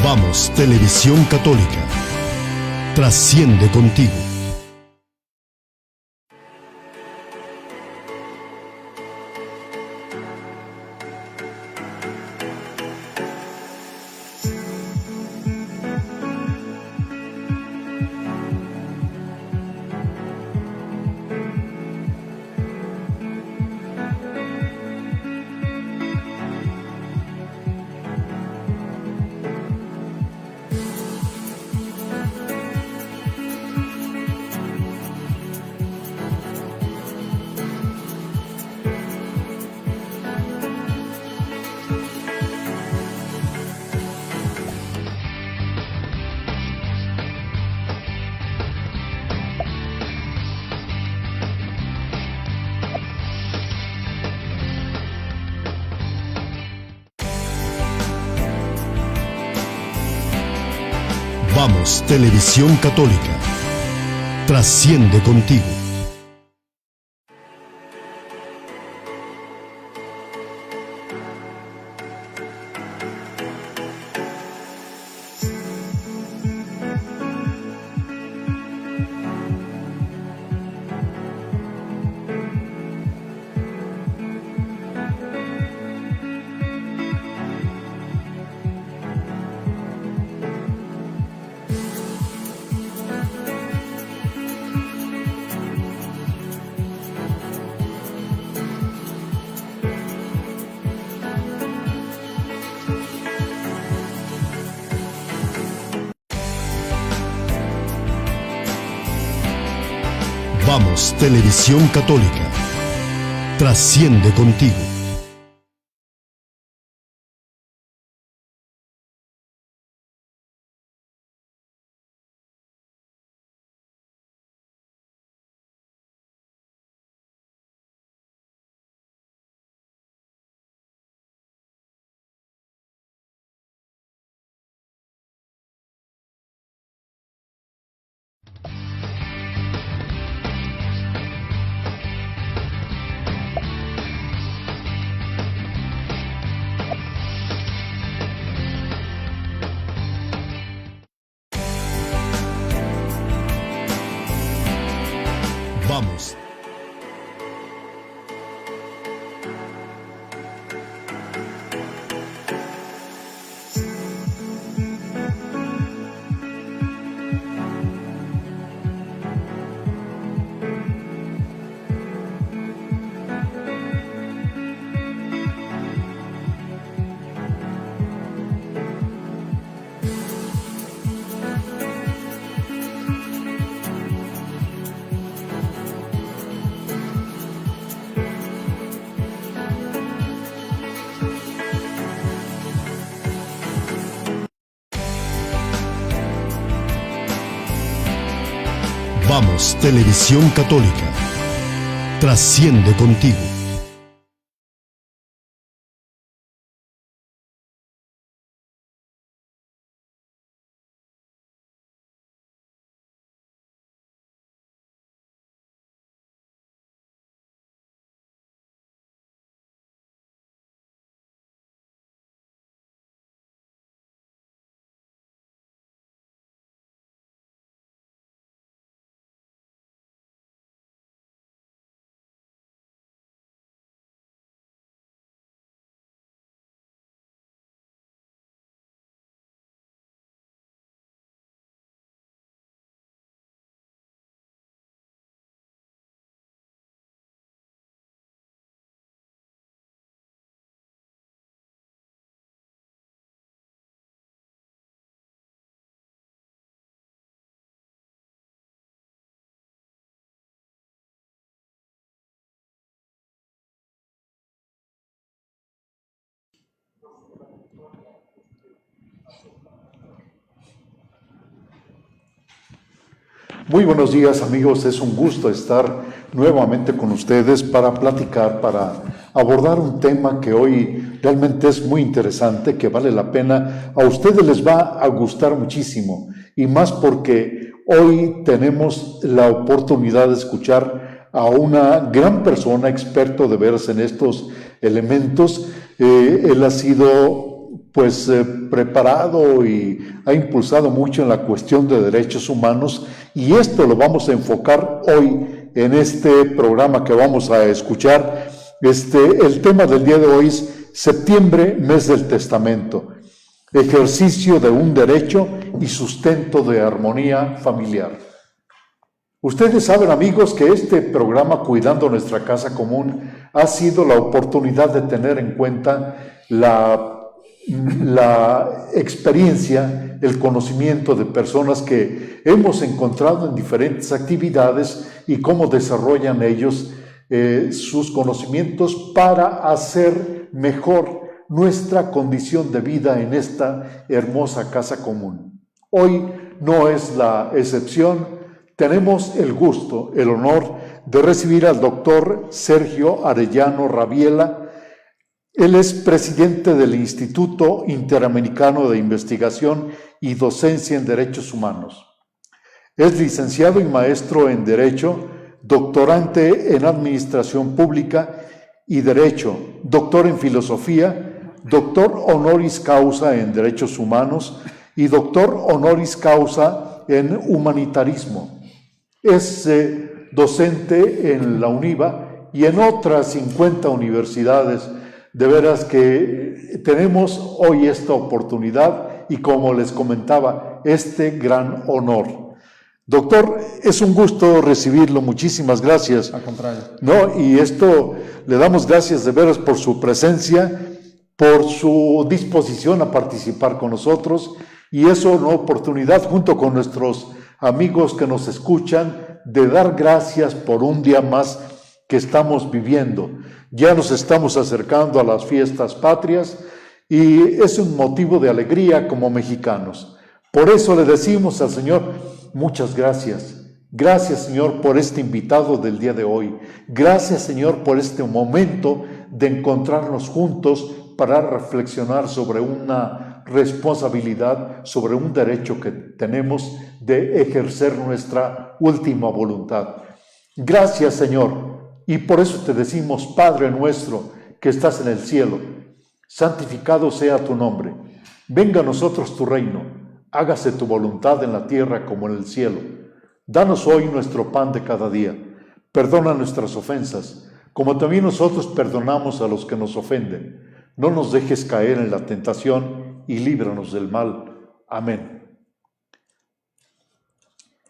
Vamos, Televisión Católica. Trasciende contigo. Vamos, Televisión Católica. Trasciende contigo. Vamos, Televisión Católica. Trasciende contigo. Vamos. Vamos, Televisión Católica. Trasciende contigo. Muy buenos días, amigos, es un gusto estar nuevamente con ustedes para platicar, para abordar un tema que hoy realmente es muy interesante, que vale la pena, a ustedes les va a gustar muchísimo, y más porque hoy tenemos la oportunidad de escuchar a una gran persona, experto de veras en estos elementos. Él ha sido preparado y ha impulsado mucho en la cuestión de derechos humanos, y esto lo vamos a enfocar hoy en este programa que vamos a escuchar. El tema del día de hoy es septiembre, mes del testamento, ejercicio de un derecho y sustento de armonía familiar. Ustedes saben, amigos, que este programa Cuidando Nuestra Casa Común ha sido la oportunidad de tener en cuenta la experiencia, el conocimiento de personas que hemos encontrado en diferentes actividades y cómo desarrollan ellos sus conocimientos para hacer mejor nuestra condición de vida en esta hermosa casa común. Hoy no es la excepción. Tenemos el gusto, el honor de recibir al doctor Sergio Arellano Rabiela. Él es presidente del Instituto Interamericano de Investigación y Docencia en Derechos Humanos. Es licenciado y maestro en Derecho, doctorante en Administración Pública y Derecho, doctor en Filosofía, doctor honoris causa en Derechos Humanos y doctor honoris causa en Humanitarismo. Es docente en la UNIVA y en otras 50 universidades. De veras que tenemos hoy esta oportunidad y, como les comentaba, este gran honor. Doctor, es un gusto recibirlo, muchísimas gracias. Al contrario. No, y esto le damos gracias de veras por su presencia, por su disposición a participar con nosotros, y es una oportunidad junto con nuestros amigos que nos escuchan de dar gracias por un día más que estamos viviendo. Ya nos estamos acercando a las fiestas patrias y es un motivo de alegría como mexicanos. Por eso le decimos al Señor, muchas gracias. Gracias, Señor, por este invitado del día de hoy. Gracias, Señor, por este momento de encontrarnos juntos para reflexionar sobre una responsabilidad, sobre un derecho que tenemos de ejercer nuestra última voluntad. Gracias, Señor. Y por eso te decimos, Padre nuestro que estás en el cielo, santificado sea tu nombre. Venga a nosotros tu reino. Hágase tu voluntad en la tierra como en el cielo. Danos hoy nuestro pan de cada día. Perdona nuestras ofensas, como también nosotros perdonamos a los que nos ofenden. No nos dejes caer en la tentación y líbranos del mal. Amén.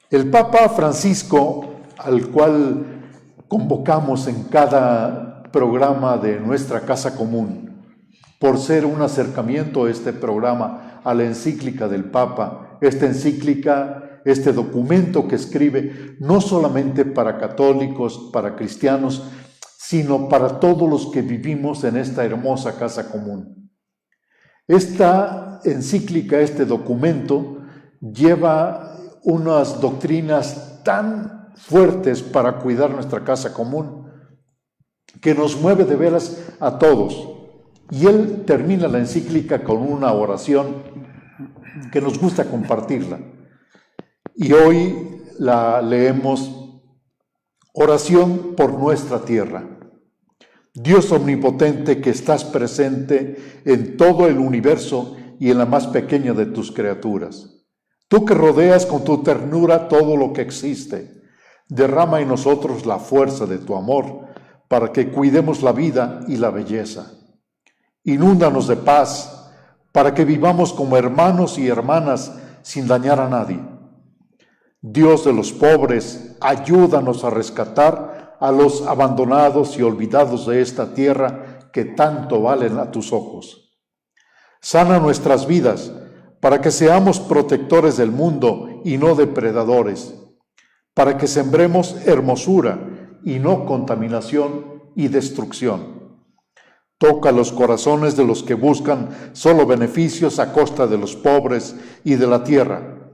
El Papa Francisco, al cual convocamos en cada programa de nuestra casa común, por ser un acercamiento a este programa, a la encíclica del Papa, esta encíclica, este documento que escribe no solamente para católicos, para cristianos, sino para todos los que vivimos en esta hermosa casa común. Esta encíclica, este documento, lleva unas doctrinas tan fuertes para cuidar nuestra casa común, que nos mueve de veras a todos. Y él termina la encíclica con una oración que nos gusta compartirla. Y hoy la leemos: oración por nuestra tierra. Dios omnipotente que estás presente en todo el universo y en la más pequeña de tus criaturas. Tú que rodeas con tu ternura todo lo que existe, derrama en nosotros la fuerza de tu amor para que cuidemos la vida y la belleza. Inúndanos de paz para que vivamos como hermanos y hermanas sin dañar a nadie. Dios de los pobres, ayúdanos a rescatar a los abandonados y olvidados de esta tierra que tanto valen a tus ojos. Sana nuestras vidas para que seamos protectores del mundo y no depredadores, para que sembremos hermosura y no contaminación y destrucción. Toca los corazones de los que buscan solo beneficios a costa de los pobres y de la tierra.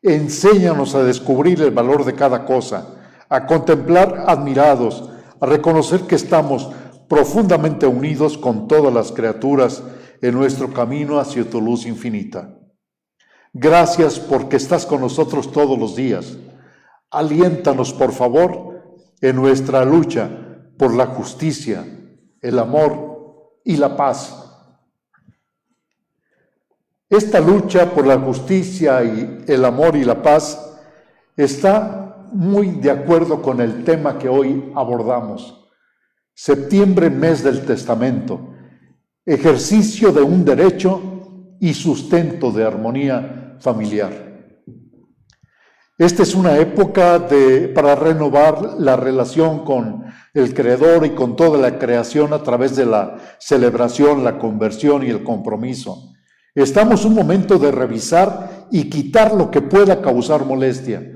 Enséñanos a descubrir el valor de cada cosa, a contemplar admirados, a reconocer que estamos profundamente unidos con todas las criaturas en nuestro camino hacia tu luz infinita. Gracias porque estás con nosotros todos los días. Aliéntanos, por favor, en nuestra lucha por la justicia, el amor y la paz. Esta lucha por la justicia y el amor y la paz está muy de acuerdo con el tema que hoy abordamos. Septiembre, mes del testamento, ejercicio de un derecho y sustento de armonía familiar. Esta es una época para renovar la relación con el Creador y con toda la creación a través de la celebración, la conversión y el compromiso. Estamos en un momento de revisar y quitar lo que pueda causar molestia.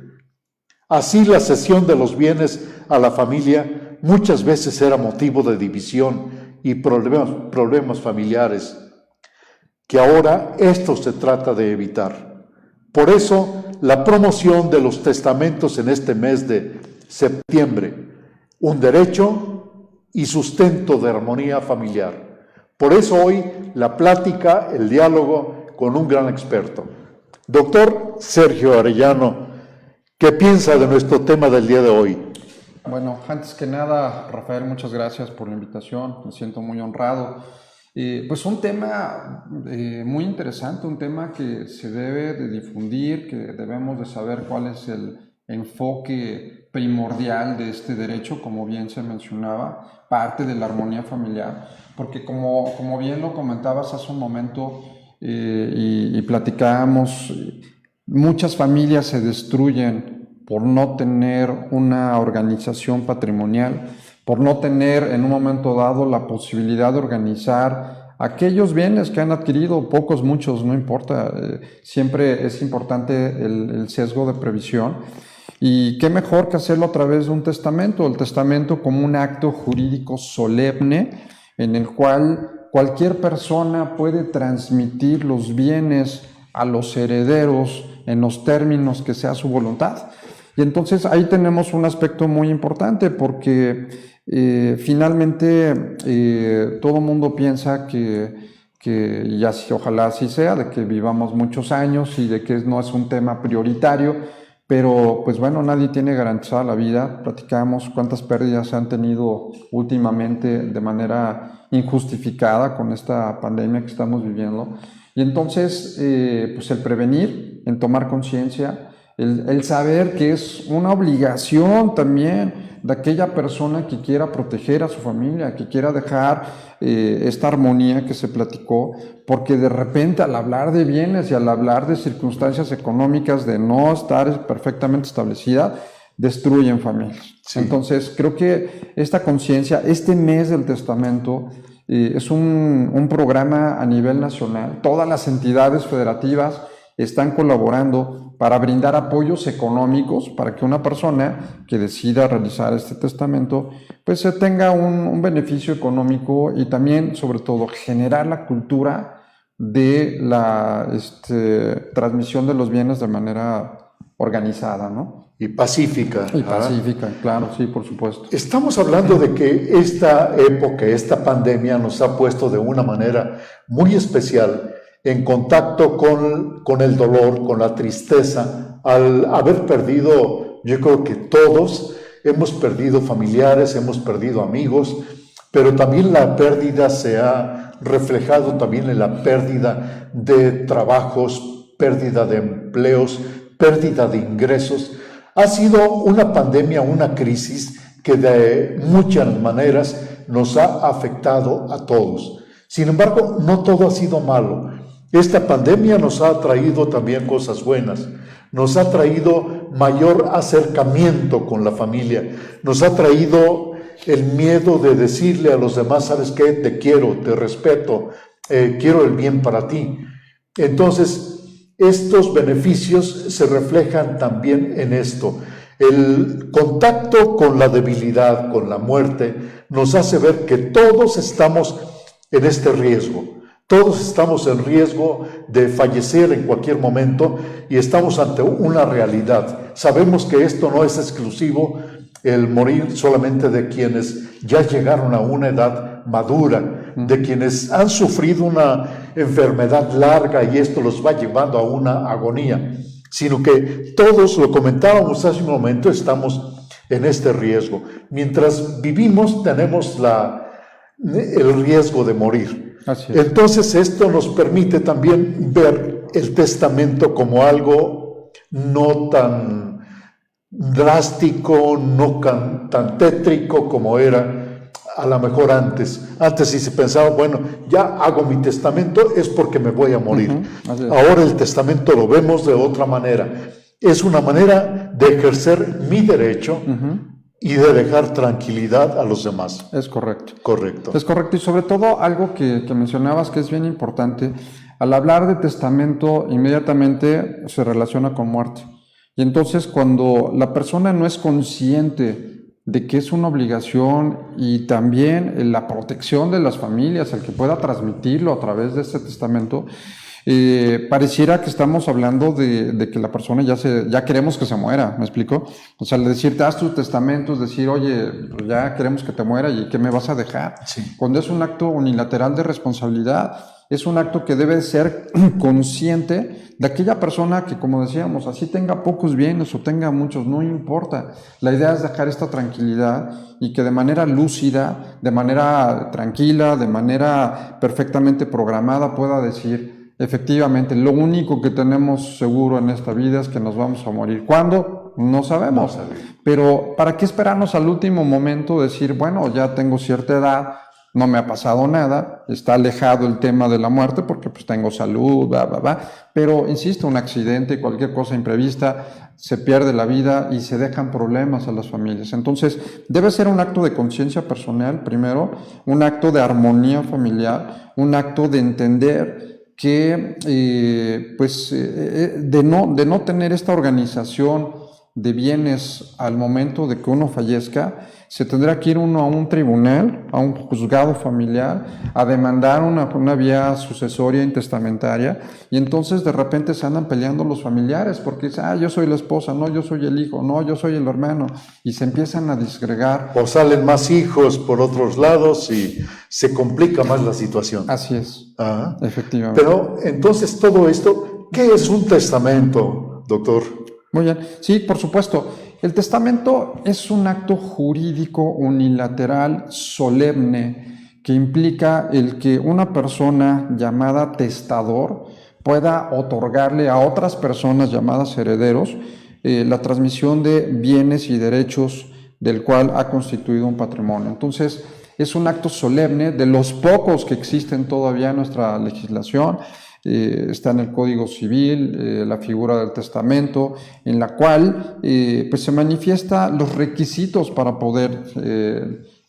Así, la cesión de los bienes a la familia muchas veces era motivo de división y problemas familiares, que ahora esto se trata de evitar. Por eso, la promoción de los testamentos en este mes de septiembre, un derecho y sustento de armonía familiar. Por eso hoy la plática, el diálogo con un gran experto. Doctor Sergio Arellano, ¿qué piensa de nuestro tema del día de hoy? Bueno, antes que nada, Rafael, muchas gracias por la invitación, me siento muy honrado. Pues un tema muy interesante, un tema que se debe de difundir, que debemos de saber cuál es el enfoque primordial de este derecho, como bien se mencionaba, parte de la armonía familiar, porque como bien lo comentabas hace un momento y platicábamos, muchas familias se destruyen por no tener una organización patrimonial, por no tener en un momento dado la posibilidad de organizar aquellos bienes que han adquirido, pocos, muchos, no importa, siempre es importante el sesgo de previsión. Y qué mejor que hacerlo a través de un testamento, el testamento como un acto jurídico solemne en el cual cualquier persona puede transmitir los bienes a los herederos en los términos que sea su voluntad. Y entonces ahí tenemos un aspecto muy importante porque finalmente todo el mundo piensa que y así, ojalá así sea, de que vivamos muchos años y de que no es un tema prioritario, pero pues bueno, nadie tiene garantizada la vida. Platicamos cuántas pérdidas se han tenido últimamente de manera injustificada con esta pandemia que estamos viviendo. Y entonces pues el prevenir, el tomar conciencia, el saber que es una obligación también de aquella persona que quiera proteger a su familia, que quiera dejar esta armonía que se platicó, porque de repente al hablar de bienes y al hablar de circunstancias económicas de no estar perfectamente establecida, destruyen familias. Sí. Entonces creo que esta conciencia, este mes del testamento, es un programa a nivel nacional. Todas las entidades federativas están colaborando para brindar apoyos económicos para que una persona que decida realizar este testamento pues tenga un beneficio económico y también, sobre todo, generar la cultura de la transmisión de los bienes de manera organizada, ¿no? Y pacífica. Y pacífica, claro, sí, por supuesto. Estamos hablando de que esta época, esta pandemia nos ha puesto de una manera muy especial en contacto con el dolor, con la tristeza, al haber perdido, yo creo que todos hemos perdido familiares, hemos perdido amigos, pero también la pérdida se ha reflejado también en la pérdida de trabajos, pérdida de empleos, pérdida de ingresos. Ha sido una pandemia, una crisis que de muchas maneras nos ha afectado a todos. Sin embargo, no todo ha sido malo. Esta pandemia nos ha traído también cosas buenas, nos ha traído mayor acercamiento con la familia, nos ha traído el miedo de decirle a los demás, ¿sabes qué? Te quiero, te respeto, quiero el bien para ti. Entonces, estos beneficios se reflejan también en esto. El contacto con la debilidad, con la muerte, nos hace ver que todos estamos en este riesgo. Todos estamos en riesgo de fallecer en cualquier momento y estamos ante una realidad. Sabemos que esto no es exclusivo, el morir solamente de quienes ya llegaron a una edad madura, de quienes han sufrido una enfermedad larga y esto los va llevando a una agonía, sino que todos, lo comentábamos hace un momento, estamos en este riesgo. Mientras vivimos tenemos el riesgo de morir. Así es. Entonces esto nos permite también ver el testamento como algo no tan drástico, no tan tétrico como era a lo mejor antes. Antes si se pensaba, bueno, ya hago mi testamento es porque me voy a morir. Así es. Ahora el testamento lo vemos de otra manera. Es una manera de ejercer mi derecho y de dejar tranquilidad a los demás. Es correcto. Correcto. Es correcto, y sobre todo algo que mencionabas que es bien importante, al hablar de testamento inmediatamente se relaciona con muerte. Y entonces cuando la persona no es consciente de que es una obligación y también la protección de las familias, el que pueda transmitirlo a través de este testamento, pareciera que estamos hablando de que la persona ya queremos que se muera, ¿me explico? O sea, al decirte, haz tu testamento, es decir, oye, pues ya queremos que te muera y ¿qué me vas a dejar? Sí. Cuando es un acto unilateral de responsabilidad, es un acto que debe ser consciente de aquella persona que, como decíamos, así tenga pocos bienes o tenga muchos, no importa. La idea es dejar esta tranquilidad y que de manera lúcida, de manera tranquila, de manera perfectamente programada pueda decir, efectivamente, lo único que tenemos seguro en esta vida es que nos vamos a morir. ¿Cuándo? No sabemos. Pero ¿para qué esperarnos al último momento? Decir, bueno, ya tengo cierta edad, no me ha pasado nada, está alejado el tema de la muerte porque pues tengo salud, pero insisto, un accidente, cualquier cosa imprevista, se pierde la vida y se dejan problemas a las familias. Entonces, debe ser un acto de conciencia personal, primero, un acto de armonía familiar, un acto de entender que de no tener esta organización de bienes al momento de que uno fallezca, se tendrá que ir uno a un tribunal, a un juzgado familiar, a demandar una vía sucesoria intestamentaria, y entonces de repente se andan peleando los familiares porque dicen, yo soy la esposa, no, yo soy el hijo, no, yo soy el hermano, y se empiezan a disgregar. O salen más hijos por otros lados y se complica más la situación. Así es, Ajá. efectivamente. Pero entonces todo esto, ¿qué es un testamento, doctor? Muy bien, sí, por supuesto. El testamento es un acto jurídico unilateral solemne que implica el que una persona llamada testador pueda otorgarle a otras personas llamadas herederos la transmisión de bienes y derechos del cual ha constituido un patrimonio. Entonces, es un acto solemne de los pocos que existen todavía en nuestra legislación. Está en el Código Civil la figura del testamento, en la cual pues se manifiesta los requisitos para poder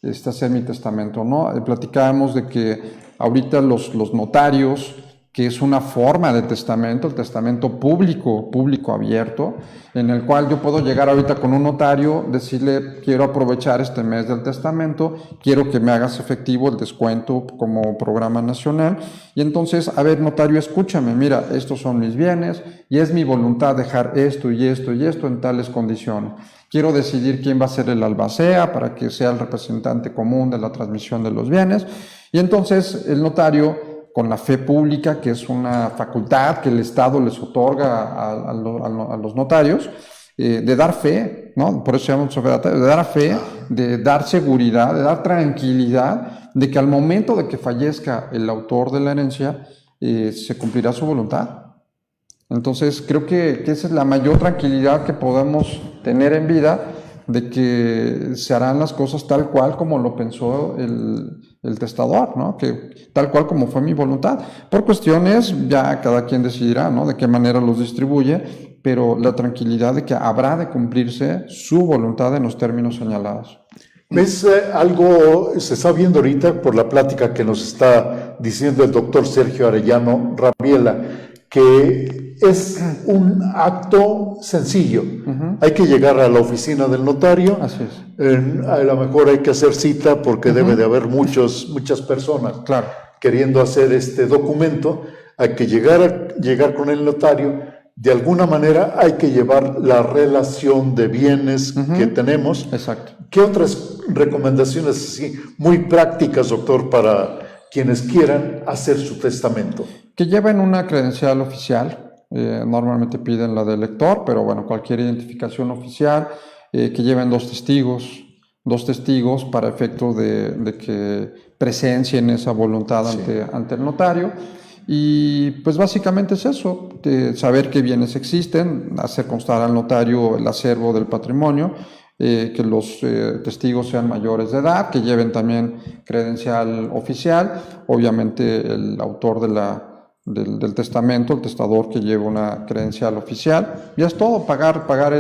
hacer mi testamento, ¿no? Platicábamos de que ahorita los notarios, que es una forma de testamento, el testamento público abierto, en el cual yo puedo llegar ahorita con un notario, decirle, quiero aprovechar este mes del testamento, quiero que me hagas efectivo el descuento como programa nacional, y entonces, a ver, notario, escúchame, mira, estos son mis bienes, y es mi voluntad dejar esto y esto y esto en tales condiciones. Quiero decidir quién va a ser el albacea para que sea el representante común de la transmisión de los bienes, y entonces el notario, con la fe pública, que es una facultad que el Estado les otorga a los notarios, de dar fe, ¿no? Por eso se llama de dar fe, de dar seguridad, de dar tranquilidad, de que al momento de que fallezca el autor de la herencia, se cumplirá su voluntad. Entonces, creo que esa es la mayor tranquilidad que podemos tener en vida, de que se harán las cosas tal cual como lo pensó el testador, ¿no? Que tal cual como fue mi voluntad. Por cuestiones, ya cada quien decidirá, ¿no? De qué manera los distribuye, pero la tranquilidad de que habrá de cumplirse su voluntad en los términos señalados. ¿Ves algo, se está viendo ahorita por la plática que nos está diciendo el doctor Sergio Arellano Rabiela, que es un acto sencillo? Hay que llegar a la oficina del notario. Así es. A lo mejor hay que hacer cita porque debe de haber muchas personas Claro. queriendo hacer este documento. Hay que llegar con el notario. De alguna manera hay que llevar la relación de bienes que tenemos. Exacto. ¿Qué otras recomendaciones así muy prácticas, doctor, para quienes quieran hacer su testamento? Que lleven una credencial oficial. Normalmente piden la del lector, pero bueno, cualquier identificación oficial, que lleven 2 testigos, dos testigos para efecto de que presencien esa voluntad ante el notario. Y pues básicamente es eso, saber qué bienes existen, hacer constar al notario el acervo del patrimonio, que los testigos sean mayores de edad, que lleven también credencial oficial, obviamente el autor del testamento, el testador, que lleve una credencial oficial. Ya es todo, pagar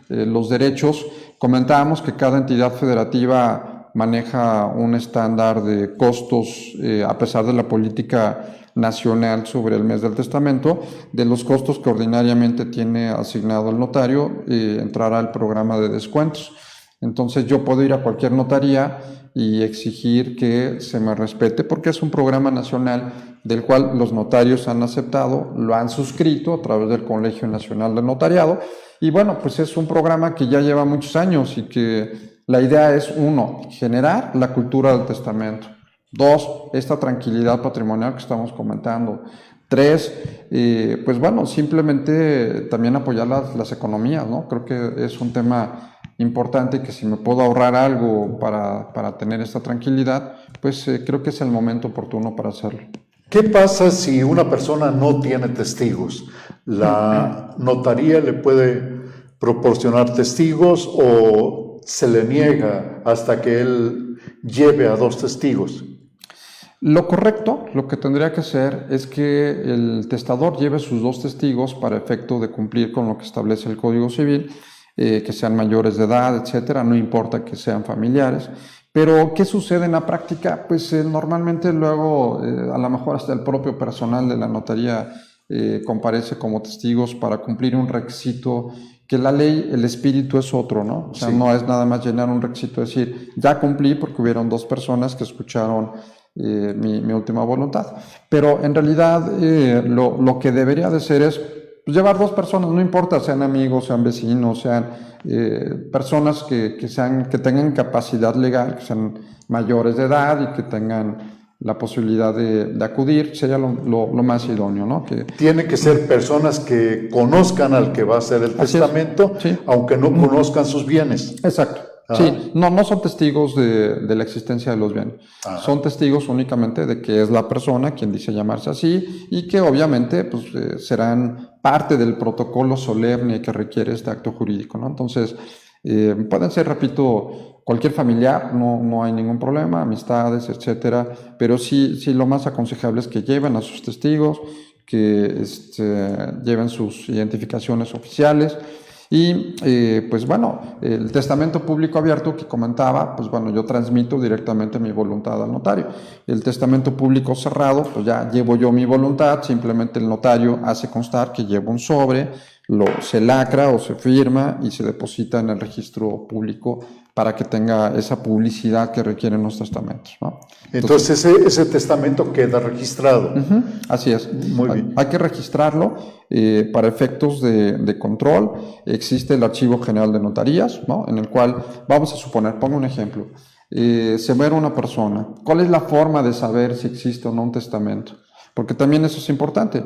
los derechos. Comentábamos que cada entidad federativa maneja un estándar de costos, a pesar de la política nacional sobre el mes del testamento, de los costos que ordinariamente tiene asignado el notario, entrará el programa de descuentos. Entonces yo puedo ir a cualquier notaría y exigir que se me respete, porque es un programa nacional del cual los notarios han aceptado, lo han suscrito a través del Colegio Nacional del Notariado, y bueno, pues es un programa que ya lleva muchos años y que la idea es, 1, generar la cultura del testamento. 2, esta tranquilidad patrimonial que estamos comentando. 3, pues bueno, simplemente también apoyar las economías, ¿no? Creo que es un tema importante, que si me puedo ahorrar algo para tener esta tranquilidad, pues creo que es el momento oportuno para hacerlo. ¿Qué pasa si una persona no tiene testigos? ¿La notaría le puede proporcionar testigos o se le niega hasta que él lleve a 2 testigos? Lo correcto, lo que tendría que hacer es que el testador lleve sus 2 testigos para efecto de cumplir con lo que establece el Código Civil, que sean mayores de edad, etcétera, no importa que sean familiares. Pero, ¿qué sucede en la práctica? Pues normalmente luego, a lo mejor hasta el propio personal de la notaría comparece como testigos para cumplir un requisito que la ley, el espíritu es otro, ¿no? O sea, no es nada más llenar un requisito, decir, ya cumplí porque hubieron 2 personas que escucharon mi última voluntad. Pero en realidad lo que debería de ser es llevar 2 personas, no importa, sean amigos, sean vecinos, sean personas que tengan capacidad legal, que sean mayores de edad y que tengan la posibilidad de acudir, sería lo más idóneo, ¿no? Tiene que ser personas que conozcan al que va a hacer el testamento, sí, aunque no conozcan sus bienes. Exacto. Sí, no son testigos de la existencia de los bienes. Ajá. Son testigos únicamente de que es la persona quien dice llamarse así, y que obviamente pues, serán parte del protocolo solemne que requiere este acto jurídico, ¿no? Entonces, pueden ser, repito, cualquier familiar, no hay ningún problema, amistades, etcétera, pero sí lo más aconsejable es que lleven a sus testigos, que lleven sus identificaciones oficiales. Y pues bueno, el testamento público abierto que comentaba, pues bueno, yo transmito directamente mi voluntad al notario. El testamento público cerrado, pues ya llevo yo mi voluntad, simplemente el notario hace constar que llevo un sobre, se lacra o se firma y se deposita en el registro público para que tenga esa publicidad que requieren los testamentos, ¿no? Entonces ese testamento queda registrado. Así es. Muy bien. Hay que registrarlo para efectos de control. Existe el Archivo General de Notarías, ¿no? En el cual, vamos a suponer, pongo un ejemplo, se muere una persona. ¿Cuál es la forma de saber si existe o no un testamento? Porque también eso es importante.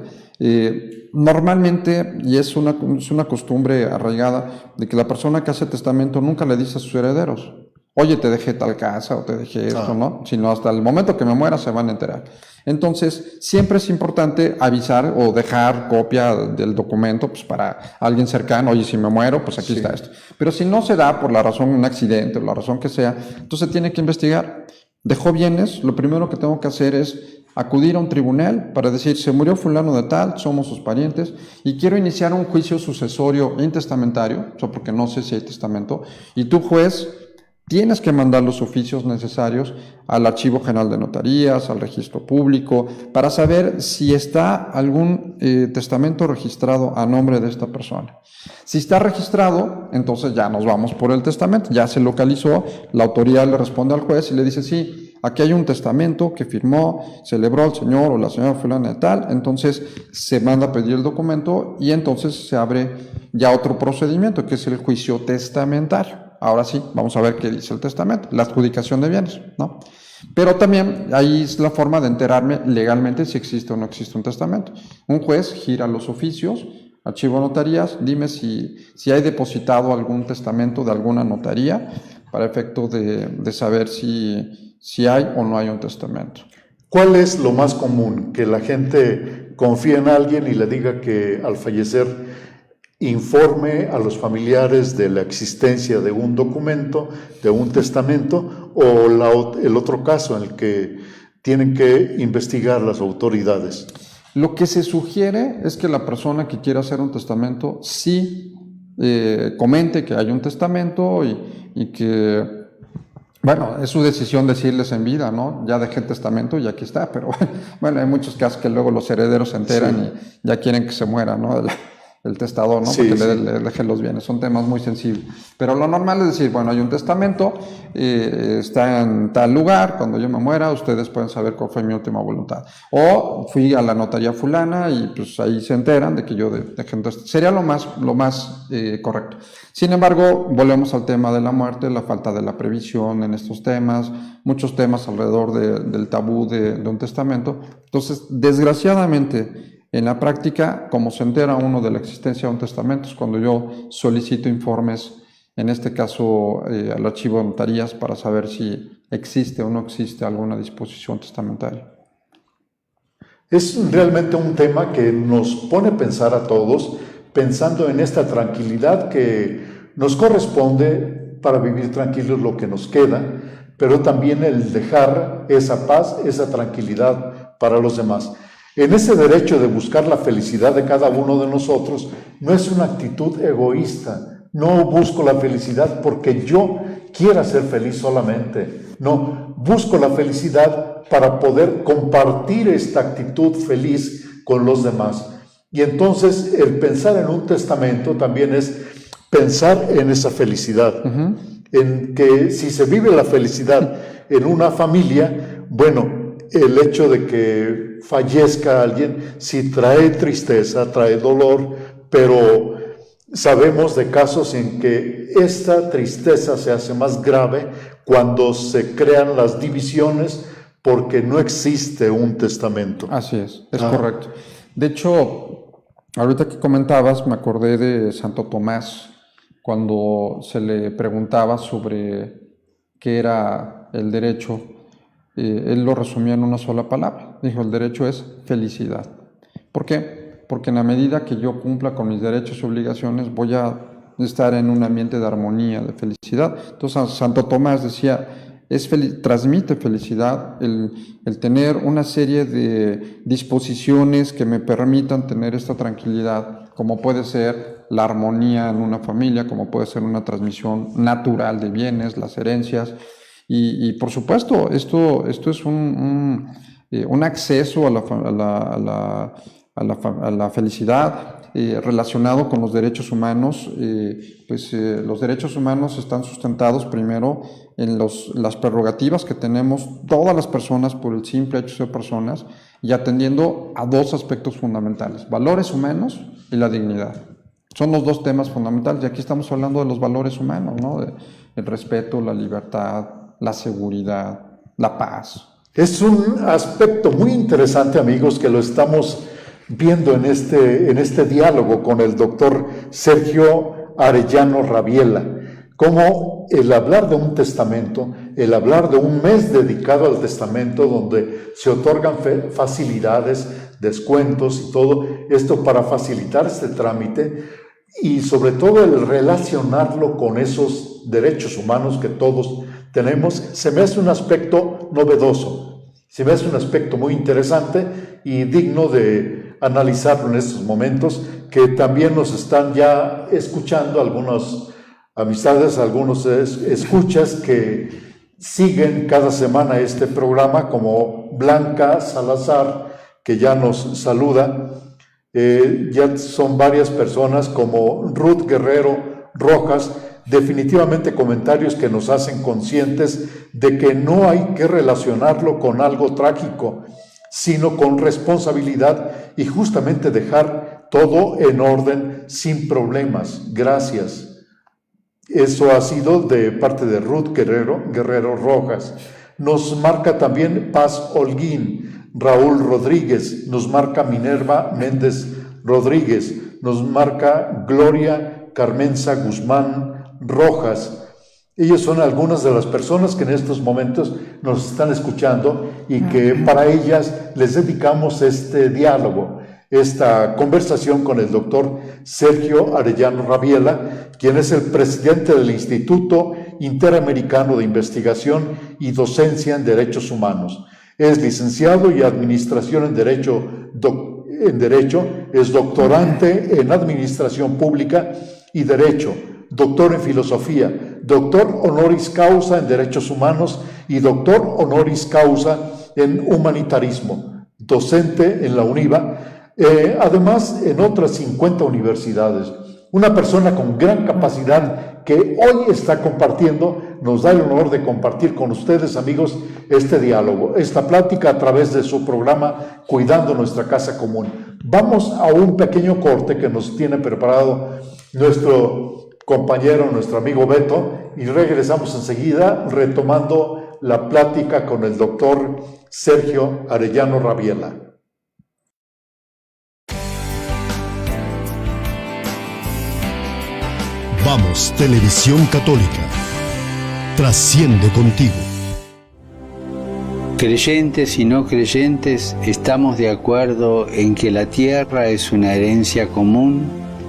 Normalmente, y es una costumbre arraigada, de que la persona que hace testamento nunca le dice a sus herederos, oye, te dejé tal casa o te dejé esto, ¿no? Sino hasta el momento que me muera se van a enterar. Entonces, siempre es importante avisar o dejar copia del documento pues, para alguien cercano. Oye, si me muero, pues aquí está esto. Pero si no se da por la razón, un accidente o la razón que sea, entonces tiene que investigar. Dejó bienes, lo primero que tengo que hacer es acudir a un tribunal para decir, se murió fulano de tal, somos sus parientes y quiero iniciar un juicio sucesorio intestamentario, o sea, porque no sé si hay testamento, y tú, juez, tienes que mandar los oficios necesarios al Archivo General de Notarías, al registro público, para saber si está algún testamento registrado a nombre de esta persona. Si está registrado, entonces ya nos vamos por el testamento, ya se localizó, la autoridad le responde al juez y le dice, sí, aquí hay un testamento que firmó, celebró el señor o la señora fulana de tal, entonces se manda a pedir el documento y entonces se abre ya otro procedimiento, que es el juicio testamentario. Ahora sí, vamos a ver qué dice el testamento, la adjudicación de bienes, ¿no? Pero también ahí es la forma de enterarme legalmente si existe o no existe un testamento. Un juez gira los oficios, Archivo de Notarías, dime si hay depositado algún testamento de alguna notaría, para efecto de saber si hay o no hay un testamento. ¿Cuál es lo más común? Que la gente confíe en alguien y le diga que al fallecer informe a los familiares de la existencia de un documento, de un testamento, o el otro caso en el que tienen que investigar las autoridades. Lo que se sugiere es que la persona que quiera hacer un testamento sí comente que hay un testamento y que, bueno, es su decisión decirles en vida, ¿no? Ya dejé el testamento y aquí está, pero bueno, hay muchos casos que luego los herederos se enteran y ya quieren que se muera, ¿no? El testador, ¿no? Sí, porque sí. le dejen los bienes. Son temas muy sensibles. Pero lo normal es decir, bueno, hay un testamento, está en tal lugar, cuando yo me muera, ustedes pueden saber cuál fue mi última voluntad. O fui a la notaría fulana y pues ahí se enteran de que yo dejé un testamento. Sería lo más correcto. Sin embargo, volvemos al tema de la muerte, la falta de la previsión en estos temas, muchos temas alrededor del tabú de un testamento. Entonces, desgraciadamente, en la práctica, como se entera uno de la existencia de un testamento, es cuando yo solicito informes, en este caso al archivo de notarías, para saber si existe o no existe alguna disposición testamentaria. Es realmente un tema que nos pone a pensar a todos, pensando en esta tranquilidad que nos corresponde para vivir tranquilos lo que nos queda, pero también el dejar esa paz, esa tranquilidad para los demás. En ese derecho de buscar la felicidad de cada uno de nosotros, no es una actitud egoísta. No busco la felicidad porque yo quiera ser feliz solamente. No, busco la felicidad para poder compartir esta actitud feliz con los demás. Y entonces el pensar en un testamento también es pensar en esa felicidad. En que si se vive la felicidad en una familia, bueno, el hecho de que fallezca alguien sí trae tristeza, trae dolor, pero sabemos de casos en que esta tristeza se hace más grave cuando se crean las divisiones porque no existe un testamento. Así es correcto. De hecho, ahorita que comentabas, me acordé de Santo Tomás, cuando se le preguntaba sobre qué era el derecho. Él lo resumía en una sola palabra. Dijo, el derecho es felicidad. ¿Por qué? Porque en la medida que yo cumpla con mis derechos y obligaciones, voy a estar en un ambiente de armonía, de felicidad. Entonces, Santo Tomás decía, transmite felicidad el tener una serie de disposiciones que me permitan tener esta tranquilidad, como puede ser la armonía en una familia, como puede ser una transmisión natural de bienes, las herencias. Y por supuesto, esto es un acceso a la felicidad relacionado con los derechos humanos. Los derechos humanos están sustentados primero en las prerrogativas que tenemos todas las personas por el simple hecho de ser personas y atendiendo a dos aspectos fundamentales, valores humanos y la dignidad. Son los dos temas fundamentales y aquí estamos hablando de los valores humanos, ¿no? El respeto, la libertad, la seguridad, la paz. Es un aspecto muy interesante, amigos, que lo estamos viendo en este diálogo con el doctor Sergio Arellano Rabiela, cómo el hablar de un testamento, el hablar de un mes dedicado al testamento donde se otorgan facilidades, descuentos y todo esto para facilitar este trámite y sobre todo el relacionarlo con esos derechos humanos que todos tenemos, se me hace un aspecto novedoso, se me hace un aspecto muy interesante y digno de analizarlo en estos momentos, que también nos están ya escuchando algunas amistades, algunos escuchas que siguen cada semana este programa, como Blanca Salazar, que ya nos saluda. Ya son varias personas como Ruth Guerrero Rojas, definitivamente comentarios que nos hacen conscientes de que no hay que relacionarlo con algo trágico, sino con responsabilidad y justamente dejar todo en orden sin problemas. Gracias. Eso ha sido de parte de Ruth Guerrero Rojas. Nos marca también Paz Holguín, Raúl Rodríguez, nos marca Minerva Méndez Rodríguez, nos marca Gloria Carmenza Guzmán Rojas, Ellos son algunas de las personas que en estos momentos nos están escuchando y que para ellas les dedicamos este diálogo, esta conversación con el doctor Sergio Arellano Rabiela, quien es el presidente del Instituto Interamericano de Investigación y Docencia en Derechos Humanos. Es licenciado y Administración en Derecho, es doctorante en Administración Pública y Derecho, doctor en Filosofía, doctor honoris causa en Derechos Humanos y doctor honoris causa en Humanitarismo, docente en la UNIVA, además en otras 50 universidades. Una persona con gran capacidad que hoy está compartiendo, nos da el honor de compartir con ustedes, amigos, este diálogo, esta plática a través de su programa Cuidando Nuestra Casa Común. Vamos a un pequeño corte que nos tiene preparado nuestro compañero, nuestro amigo Beto, y regresamos enseguida retomando la plática con el doctor Sergio Arellano Rabiela. Vamos, Televisión Católica, trasciende contigo. Creyentes y no creyentes, estamos de acuerdo en que la tierra es una herencia común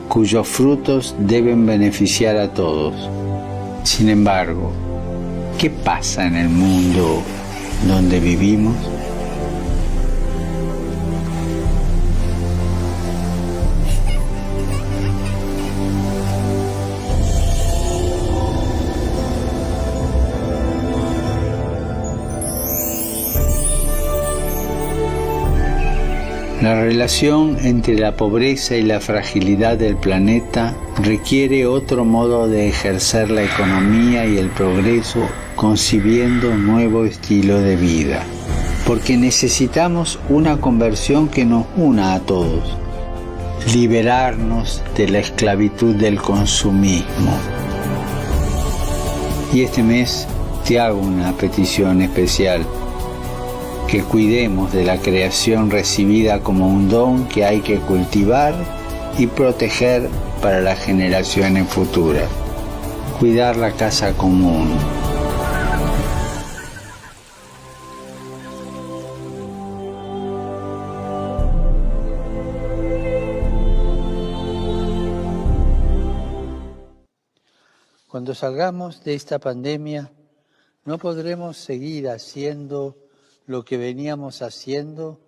cuyos frutos deben beneficiar a todos. Sin embargo, ¿qué pasa en el mundo donde vivimos? La relación entre la pobreza y la fragilidad del planeta requiere otro modo de ejercer la economía y el progreso, concibiendo un nuevo estilo de vida. Porque necesitamos una conversión que nos una a todos, liberarnos de la esclavitud del consumismo. Y este mes te hago una petición especial. Que cuidemos de la creación recibida como un don que hay que cultivar y proteger para las generaciones futuras. Cuidar la casa común. Cuando salgamos de esta pandemia, no podremos seguir haciendo lo que veníamos haciendo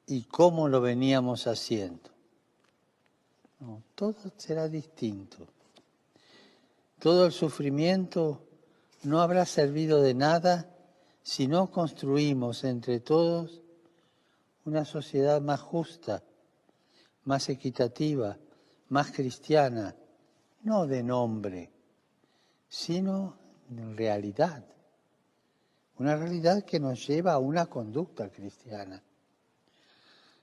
y cómo lo veníamos haciendo. No, todo será distinto. Todo el sufrimiento no habrá servido de nada si no construimos entre todos una sociedad más justa, más equitativa, más cristiana, no de nombre, sino en realidad. Una realidad que nos lleva a una conducta cristiana.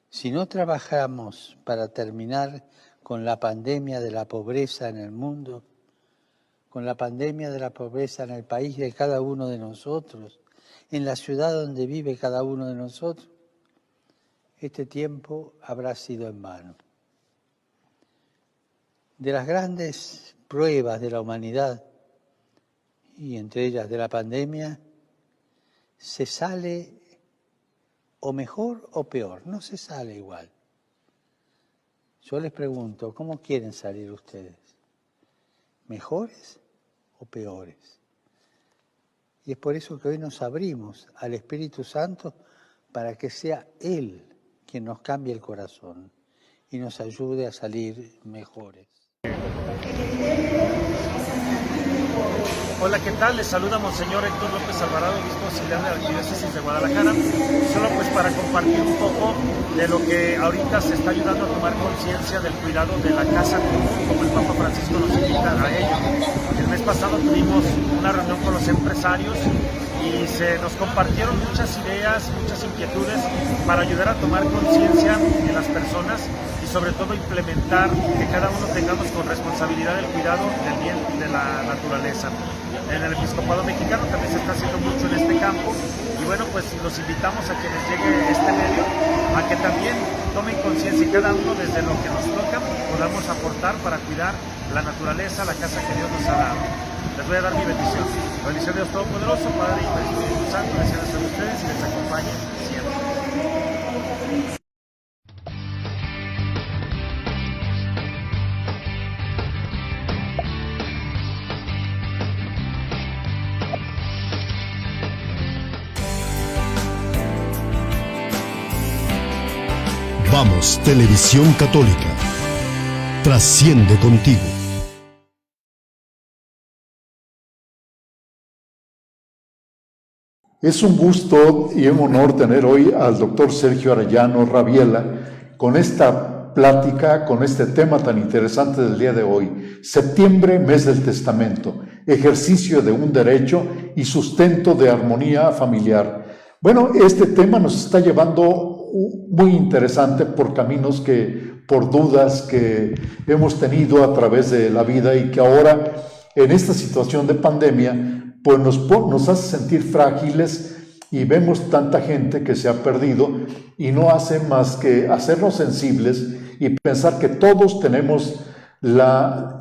Si no trabajamos para terminar con la pandemia de la pobreza en el mundo, con la pandemia de la pobreza en el país de cada uno de nosotros, en la ciudad donde vive cada uno de nosotros, este tiempo habrá sido en vano. De las grandes pruebas de la humanidad, y entre ellas de la pandemia, se sale o mejor o peor, no se sale igual. Yo les pregunto, ¿cómo quieren salir ustedes? ¿Mejores o peores? Y es por eso que hoy nos abrimos al Espíritu Santo para que sea Él quien nos cambie el corazón y nos ayude a salir mejores. Hola, ¿qué tal? Les saluda Monseñor Héctor López Alvarado, obispo auxiliar de la Arquidiócesis de Guadalajara. Solo pues para compartir un poco de lo que ahorita se está ayudando a tomar conciencia del cuidado de la casa común, como el Papa Francisco nos invita a ello. El mes pasado tuvimos una reunión con los empresarios y se nos compartieron muchas ideas, muchas inquietudes para ayudar a tomar conciencia en las personas y sobre todo implementar que cada uno tengamos con responsabilidad el cuidado del bien de la naturaleza. En el episcopado mexicano también se está haciendo mucho en este campo y bueno, pues los invitamos a que les llegue este medio, a que también tomen conciencia y cada uno desde lo que nos toca podamos aportar para cuidar la naturaleza, la casa que Dios nos ha dado. Les voy a dar mi bendición. La bendición de Dios Todopoderoso, Padre, Hijo y Espíritu Santo, descienda sobre ustedes y les acompañe siempre. Vamos, Televisión Católica. Trasciende contigo. Es un gusto y un honor tener hoy al doctor Sergio Arellano Rabiela con esta plática, con este tema tan interesante del día de hoy. Septiembre, mes del testamento, ejercicio de un derecho y sustento de armonía familiar. Bueno, este tema nos está llevando muy interesante por caminos por dudas que hemos tenido a través de la vida y que ahora en esta situación de pandemia pues nos hace sentir frágiles y vemos tanta gente que se ha perdido y no hace más que hacernos sensibles y pensar que todos tenemos la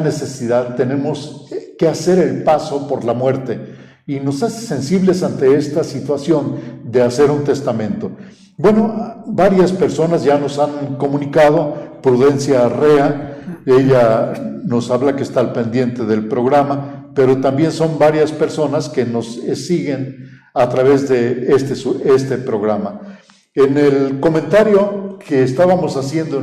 necesidad, tenemos que hacer el paso por la muerte. Y nos hace sensibles ante esta situación de hacer un testamento. Bueno, varias personas ya nos han comunicado, Prudencia Arrea, ella nos habla que está al pendiente del programa, pero también son varias personas que nos siguen a través de este programa. En el comentario que estábamos haciendo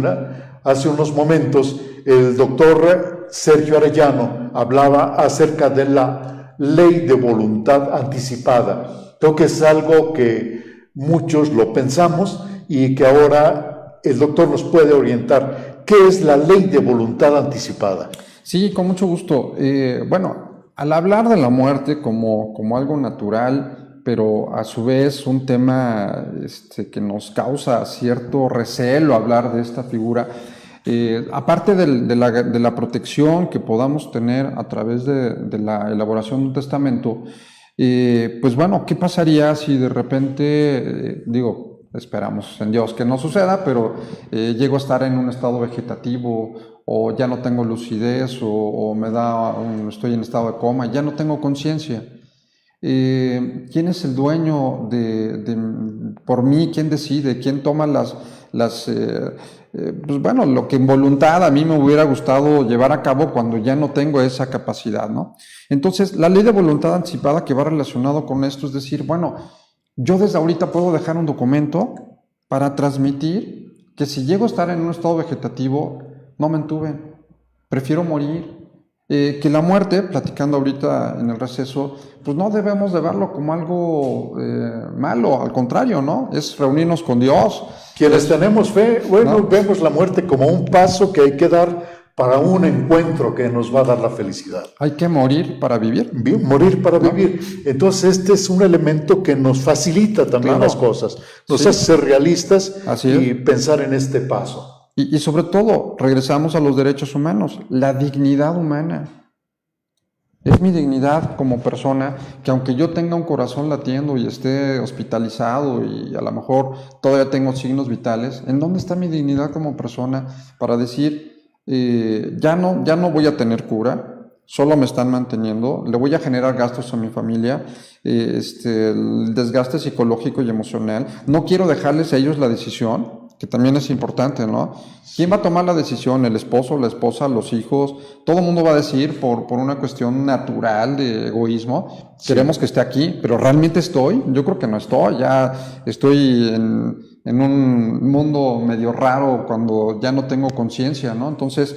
hace unos momentos, el doctor Sergio Arellano hablaba acerca de la ley de voluntad anticipada. Creo que es algo que muchos lo pensamos y que ahora el doctor nos puede orientar. ¿Qué es la ley de voluntad anticipada? Sí, con mucho gusto. Bueno, al hablar de la muerte como algo natural, pero a su vez un tema que nos causa cierto recelo hablar de esta figura, aparte de la protección que podamos tener a través de la elaboración de un testamento, pues bueno, ¿qué pasaría si de repente, esperamos en Dios que no suceda, pero llego a estar en un estado vegetativo o ya no tengo lucidez o estoy en estado de coma, ya no tengo conciencia? ¿Quién es el dueño por mí? ¿Quién decide? ¿Quién toma pues bueno, lo que en voluntad a mí me hubiera gustado llevar a cabo cuando ya no tengo esa capacidad, ¿no? Entonces, la ley de voluntad anticipada que va relacionado con esto es decir, bueno, yo desde ahorita puedo dejar un documento para transmitir que si llego a estar en un estado vegetativo, no me entuben, prefiero morir. Que la muerte, platicando ahorita en el receso, pues no debemos de verlo como algo malo, al contrario, ¿no? Es reunirnos con Dios. Quienes tenemos fe, bueno, ¿no? Vemos la muerte como un paso que hay que dar para un encuentro que nos va a dar la felicidad. Hay que morir para vivir. Morir para vivir. Entonces este es un elemento que nos facilita también las cosas, nos hace ser realistas y pensar en este paso. Y sobre todo, regresamos a los derechos humanos, la dignidad humana. Es mi dignidad como persona, que aunque yo tenga un corazón latiendo y esté hospitalizado y a lo mejor todavía tengo signos vitales, ¿en dónde está mi dignidad como persona para decir, ya no voy a tener cura, solo me están manteniendo, le voy a generar gastos a mi familia, el desgaste psicológico y emocional, no quiero dejarles a ellos la decisión? Que también es importante, ¿no? ¿Quién va a tomar la decisión? ¿El esposo, la esposa, los hijos? Todo el mundo va a decir por una cuestión natural de egoísmo, queremos que esté aquí, pero ¿realmente estoy? Yo creo que no estoy, ya estoy en un mundo medio raro cuando ya no tengo conciencia, ¿no? Entonces,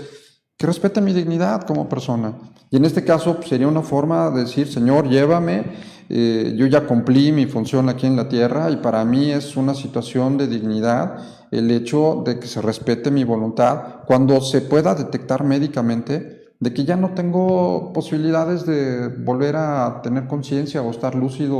que respete mi dignidad como persona. Y en este caso pues, sería una forma de decir, Señor, llévame, yo ya cumplí mi función aquí en la tierra y para mí es una situación de dignidad el hecho de que se respete mi voluntad cuando se pueda detectar médicamente de que ya no tengo posibilidades de volver a tener conciencia o estar lúcido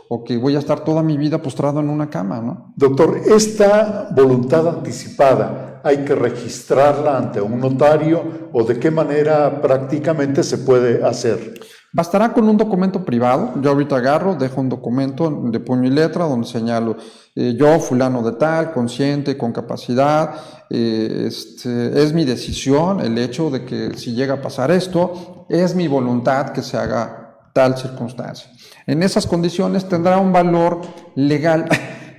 o que voy a estar toda mi vida postrado en una cama, ¿no? Doctor, esta voluntad anticipada, ¿hay que registrarla ante un notario o de qué manera prácticamente se puede hacer? Bastará con un documento privado. Yo ahorita agarro, dejo un documento de puño y letra donde señalo yo, fulano de tal, consciente, con capacidad, es mi decisión el hecho de que si llega a pasar esto, es mi voluntad que se haga tal circunstancia. En esas condiciones tendrá un valor legal,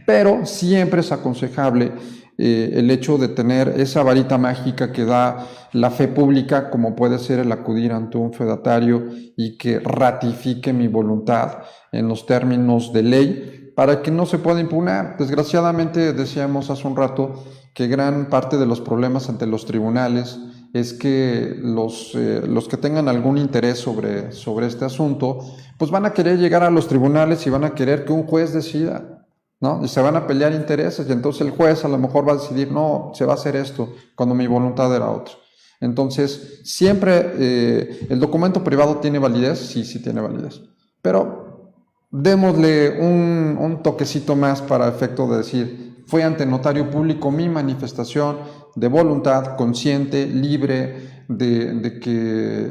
pero siempre es aconsejable el hecho de tener esa varita mágica que da la fe pública, como puede ser el acudir ante un fedatario y que ratifique mi voluntad en los términos de ley, para que no se pueda impugnar. Desgraciadamente, decíamos hace un rato que gran parte de los problemas ante los tribunales es que los que tengan algún interés sobre este asunto, pues van a querer llegar a los tribunales y van a querer que un juez decida, ¿no? Y se van a pelear intereses, y entonces el juez a lo mejor va a decidir, no, se va a hacer esto, cuando mi voluntad era otra. Entonces, siempre el documento privado tiene validez, sí tiene validez, pero démosle un toquecito más para efecto de decir, fue ante notario público mi manifestación de voluntad consciente, libre, de que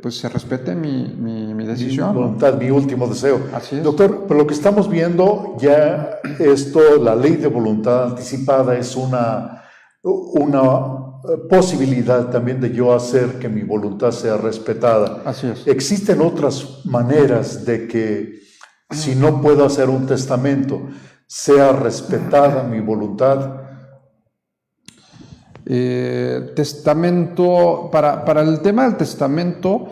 pues se respete mi decisión. Mi voluntad, ¿no? Mi último deseo. Así es. Doctor, pero lo que estamos viendo ya, la ley de voluntad anticipada es una posibilidad también de yo hacer que mi voluntad sea respetada. Así es. ¿Existen otras maneras de que, si no puedo hacer un testamento, sea respetada mi voluntad? Testamento, para el tema del testamento,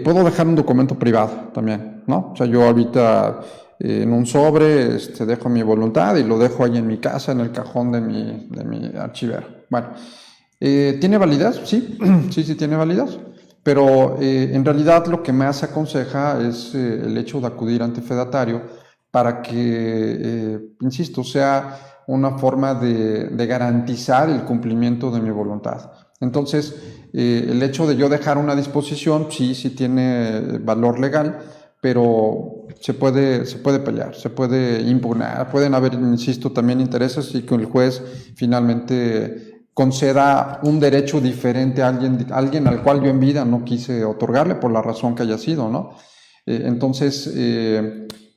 puedo dejar un documento privado también, ¿no? O sea, yo ahorita en un sobre dejo mi voluntad y lo dejo ahí en mi casa, en el cajón de mi archivero. Bueno, ¿tiene validez? Sí tiene validez, pero en realidad lo que más se aconseja es el hecho de acudir ante fedatario para que, insisto, sea una forma de garantizar el cumplimiento de mi voluntad. Entonces, el hecho de yo dejar una disposición, sí tiene valor legal, pero se puede pelear, se puede impugnar, pueden haber, insisto, también intereses y que el juez finalmente conceda un derecho diferente a alguien al cual yo en vida no quise otorgarle por la razón que haya sido, ¿no? Entonces,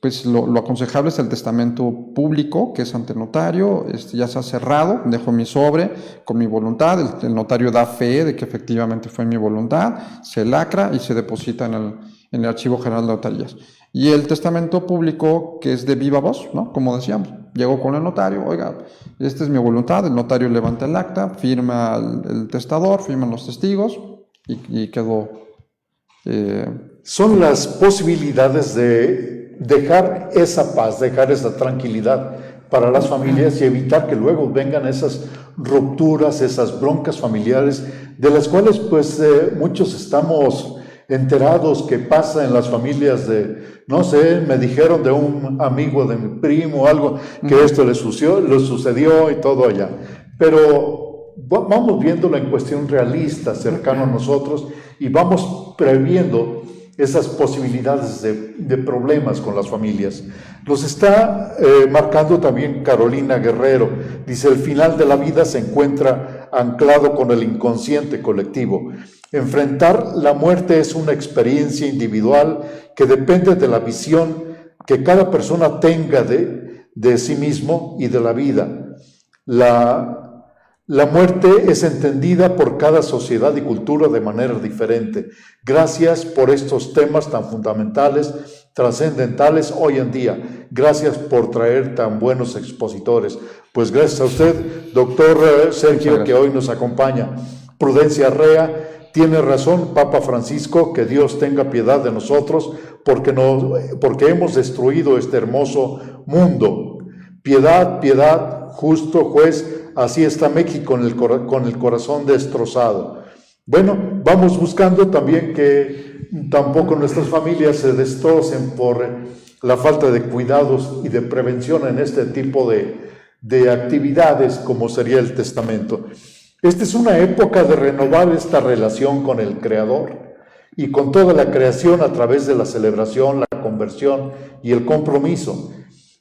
pues lo aconsejable es el testamento público, que es ante notario, ya se ha cerrado, dejo mi sobre con mi voluntad, el notario da fe de que efectivamente fue mi voluntad, se lacra y se deposita en el Archivo General de Notarías. Y el testamento público, que es de viva voz, ¿no? Como decíamos, llego con el notario, oiga, esta es mi voluntad, el notario levanta el acta, firma el testador, firman los testigos y quedó. Son las posibilidades de dejar esa paz, dejar esa tranquilidad para las familias y evitar que luego vengan esas rupturas, esas broncas familiares, de las cuales pues muchos estamos enterados que pasa en las familias de, no sé, me dijeron de un amigo de mi primo o algo, que esto le sucedió y todo allá. Pero vamos viéndolo en cuestión realista, cercano a nosotros, y vamos previendo esas posibilidades de problemas con las familias. Los está marcando también Carolina Guerrero. Dice, el final de la vida se encuentra anclado con el inconsciente colectivo. Enfrentar la muerte es una experiencia individual que depende de la visión que cada persona tenga de sí mismo y de la vida. La muerte es entendida por cada sociedad y cultura de manera diferente. Gracias por estos temas tan fundamentales, trascendentales hoy en día. Gracias por traer tan buenos expositores. Pues gracias a usted, doctor Sergio, que hoy nos acompaña. Prudencia Rea, tiene razón Papa Francisco, que Dios tenga piedad de nosotros, porque hemos destruido este hermoso mundo. Piedad, piedad, justo juez. Así está México con el corazón destrozado. Bueno, vamos buscando también que tampoco nuestras familias se destrocen por la falta de cuidados y de prevención en este tipo de actividades como sería el testamento. Esta es una época de renovar esta relación con el Creador y con toda la creación a través de la celebración, la conversión y el compromiso.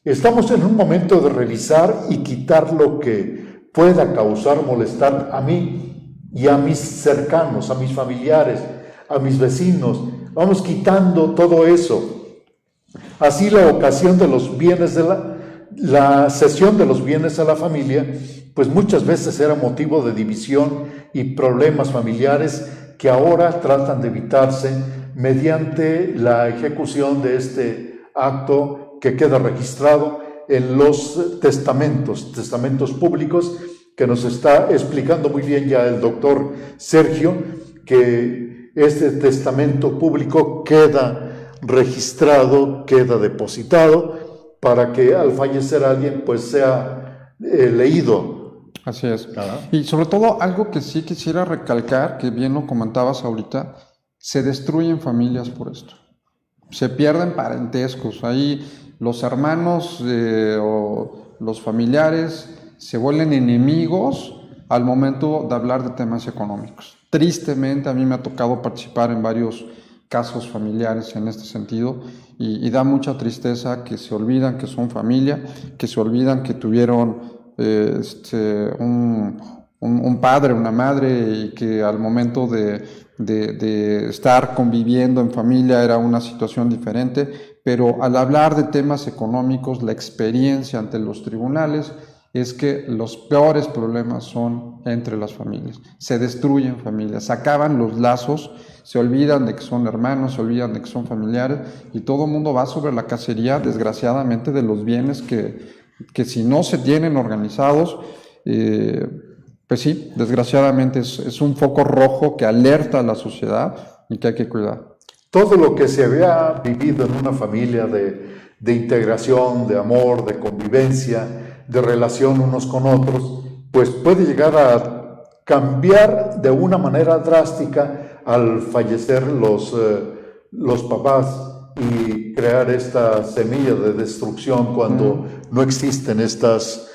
Estamos en un momento de revisar y quitar lo que pueda causar molestar a mí y a mis cercanos, a mis familiares, a mis vecinos, vamos quitando todo eso. Así la ocasión de los bienes la cesión de los bienes a la familia, pues muchas veces era motivo de división y problemas familiares que ahora tratan de evitarse mediante la ejecución de este acto que queda registrado en los testamentos públicos, que nos está explicando muy bien ya el doctor Sergio, que este testamento público queda registrado, queda depositado, para que al fallecer alguien pues sea leído. Así es. Ajá. Y sobre todo algo que sí quisiera recalcar, que bien lo comentabas ahorita, se destruyen familias por esto. Se pierden parentescos. Ahí los hermanos o los familiares se vuelven enemigos al momento de hablar de temas económicos. Tristemente, a mí me ha tocado participar en varios casos familiares en este sentido y da mucha tristeza que se olvidan que son familia, que se olvidan que tuvieron un padre, una madre, y que al momento de estar conviviendo en familia era una situación diferente, pero al hablar de temas económicos, la experiencia ante los tribunales es que los peores problemas son entre las familias. Se destruyen familias, se acaban los lazos, se olvidan de que son hermanos, se olvidan de que son familiares, y todo el mundo va sobre la cacería, desgraciadamente, de los bienes que si no se tienen organizados, pues sí, desgraciadamente es un foco rojo que alerta a la sociedad y que hay que cuidar. Todo lo que se había vivido en una familia de integración, de amor, de convivencia, de relación unos con otros, pues puede llegar a cambiar de una manera drástica al fallecer los papás y crear esta semilla de destrucción cuando no existen estos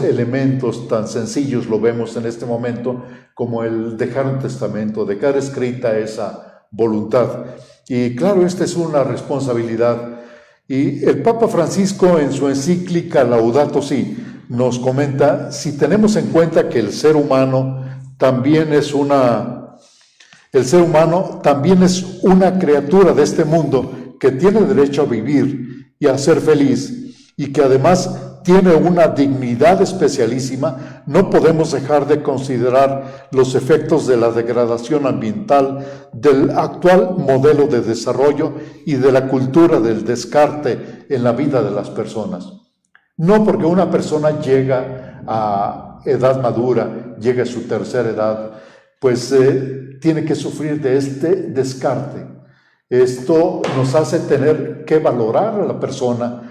elementos tan sencillos, lo vemos en este momento, como el dejar un testamento, dejar escrita esa voluntad. Y claro, esta es una responsabilidad. Y el Papa Francisco, en su encíclica Laudato Si, nos comenta: si tenemos en cuenta que el ser humano también es una criatura de este mundo que tiene derecho a vivir y a ser feliz, y que además tiene una dignidad especialísima, no podemos dejar de considerar los efectos de la degradación ambiental, del actual modelo de desarrollo y de la cultura del descarte en la vida de las personas. No porque una persona llega a edad madura, llega a su tercera edad, pues tiene que sufrir de este descarte. Esto nos hace tener que valorar a la persona,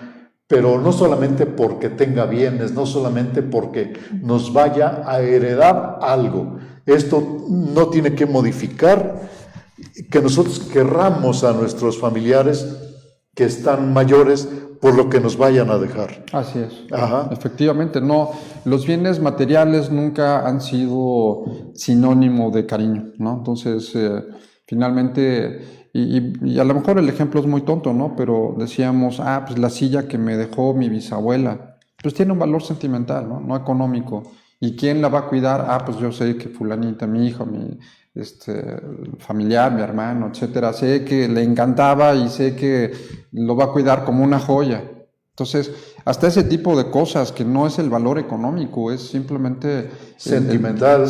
pero no solamente porque tenga bienes, no solamente porque nos vaya a heredar algo. Esto no tiene que modificar que nosotros querramos a nuestros familiares que están mayores por lo que nos vayan a dejar. Así es. Ajá. Efectivamente, no, los bienes materiales nunca han sido sinónimo de cariño, ¿no? Entonces, finalmente, y a lo mejor el ejemplo es muy tonto, ¿no? Pero decíamos, pues la silla que me dejó mi bisabuela, pues tiene un valor sentimental, ¿no? No económico. ¿Y quién la va a cuidar? Pues yo sé que fulanita, mi hijo, mi familiar, mi hermano, etcétera, sé que le encantaba y sé que lo va a cuidar como una joya. Entonces, hasta ese tipo de cosas que no es el valor económico, es simplemente sentimental,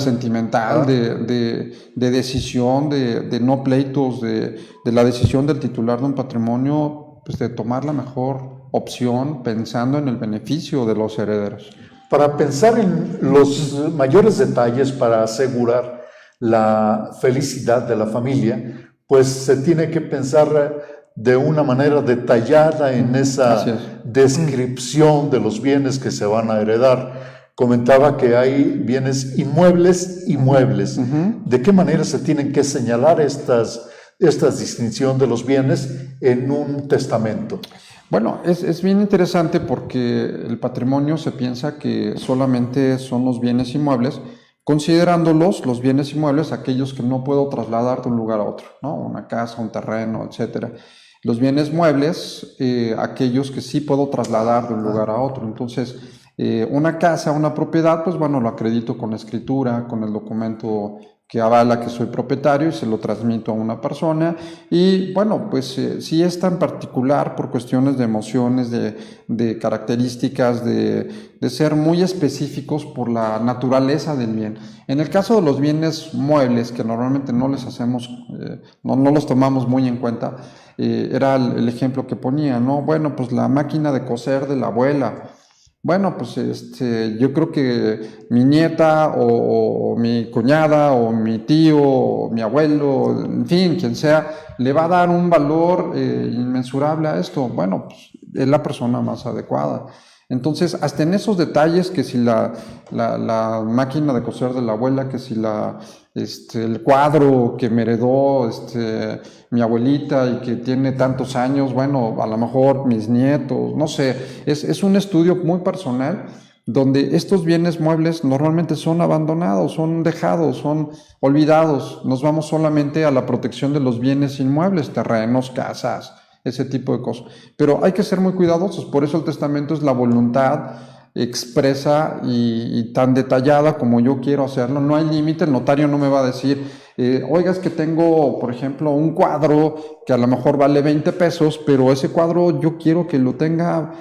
de decisión, de no pleitos, de la decisión del titular de un patrimonio, pues de tomar la mejor opción pensando en el beneficio de los herederos. Para pensar en los mayores detalles para asegurar la felicidad de la familia, pues se tiene que pensar de una manera detallada en esa descripción de los bienes que se van a heredar. Comentaba que hay bienes inmuebles y muebles. ¿De qué manera se tienen que señalar esta distinción de los bienes en un testamento? Bueno, es bien interesante porque el patrimonio se piensa que solamente son los bienes inmuebles, considerándolos los bienes inmuebles aquellos que no puedo trasladar de un lugar a otro, ¿no? Una casa, un terreno, etcétera. Los bienes muebles, aquellos que sí puedo trasladar de un lugar a otro. Entonces, una casa, una propiedad, pues bueno, lo acredito con la escritura, con el documento que avala que soy propietario y se lo transmito a una persona. Y bueno, pues si es tan particular por cuestiones de emociones, de características, de ser muy específicos por la naturaleza del bien. En el caso de los bienes muebles, que normalmente no les hacemos, no los tomamos muy en cuenta, era el ejemplo que ponía, ¿no? Bueno, pues la máquina de coser de la abuela. Bueno, pues yo creo que mi nieta o mi cuñada o mi tío o mi abuelo, en fin, quien sea, le va a dar un valor inmensurable a esto. Bueno, pues es la persona más adecuada. Entonces, hasta en esos detalles, que si la máquina de coser de la abuela, que si el cuadro que me heredó mi abuelita y que tiene tantos años, bueno, a lo mejor mis nietos, no sé, es un estudio muy personal donde estos bienes muebles normalmente son abandonados, son dejados, son olvidados. Nos vamos solamente a la protección de los bienes inmuebles, terrenos, casas, ese tipo de cosas. Pero hay que ser muy cuidadosos, por eso el testamento es la voluntad expresa y tan detallada como yo quiero hacerlo. No hay límite, el notario no me va a decir, oiga, es que tengo, por ejemplo, un cuadro que a lo mejor vale 20 pesos, pero ese cuadro yo quiero que lo tenga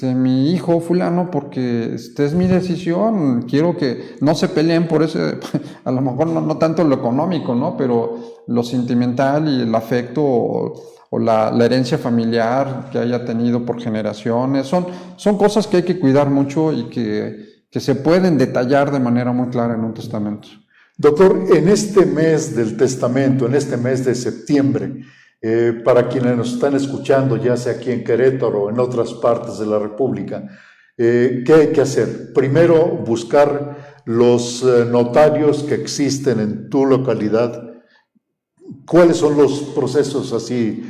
mi hijo fulano porque es mi decisión, quiero que no se peleen por ese, a lo mejor no tanto lo económico, ¿no? Pero lo sentimental y el afecto o la herencia familiar que haya tenido por generaciones, son cosas que hay que cuidar mucho y que se pueden detallar de manera muy clara en un testamento. Doctor, en este mes del testamento, en este mes de septiembre, para quienes nos están escuchando, ya sea aquí en Querétaro o en otras partes de la República, ¿qué hay que hacer? Primero, buscar los notarios que existen en tu localidad. ¿Cuáles son los procesos así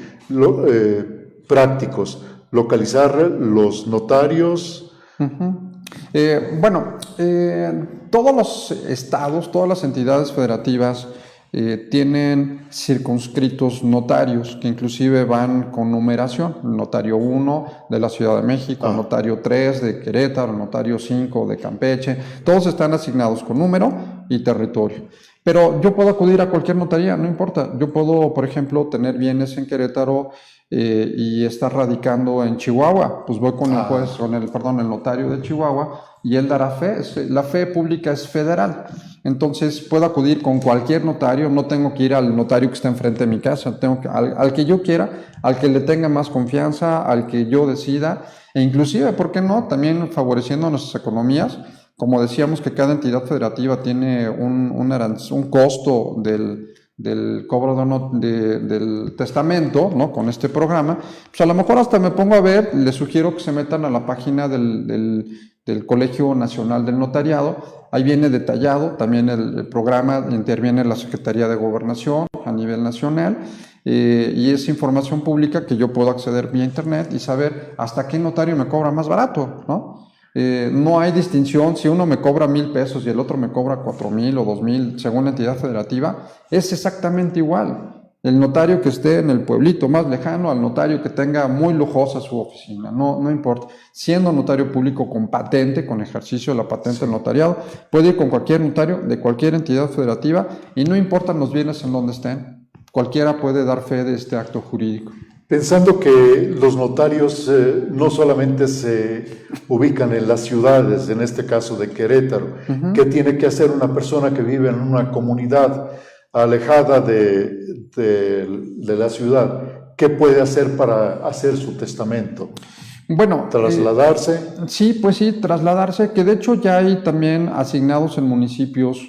prácticos? ¿Localizar los notarios? Uh-huh. Todos los estados, todas las entidades federativas tienen circunscritos notarios que inclusive van con numeración. El notario 1 de la Ciudad de México, el notario 3 de Querétaro, el notario 5 de Campeche, todos están asignados con número y territorio. Pero yo puedo acudir a cualquier notaría, no importa. Yo puedo, por ejemplo, tener bienes en Querétaro y estar radicando en Chihuahua. Pues voy con el notario de Chihuahua y él dará fe. La fe pública es federal. Entonces puedo acudir con cualquier notario, no tengo que ir al notario que está enfrente de mi casa, tengo que, al que yo quiera, al que le tenga más confianza, al que yo decida, e inclusive, ¿por qué no?, también favoreciendo nuestras economías. Como decíamos que cada entidad federativa tiene un costo del cobro del testamento, ¿no?, con este programa, pues a lo mejor hasta me pongo a ver, les sugiero que se metan a la página del Colegio Nacional del Notariado. Ahí viene detallado, también el programa interviene la Secretaría de Gobernación a nivel nacional, y es información pública que yo puedo acceder vía internet y saber hasta qué notario me cobra más barato, ¿no? No hay distinción, si uno me cobra 1,000 pesos y el otro me cobra 4,000 o 2,000 según la entidad federativa, es exactamente igual. El notario que esté en el pueblito más lejano al notario que tenga muy lujosa su oficina, no importa. Siendo notario público con patente, con ejercicio de la patente del notariado, puede ir con cualquier notario de cualquier entidad federativa y no importan los bienes en donde estén. Cualquiera puede dar fe de este acto jurídico. Pensando que los notarios no solamente se ubican en las ciudades, en este caso de Querétaro, uh-huh. ¿Qué tiene que hacer una persona que vive en una comunidad alejada de la ciudad? ¿Qué puede hacer para hacer su testamento? Bueno, ¿trasladarse? Sí, trasladarse, que de hecho ya hay también asignados en municipios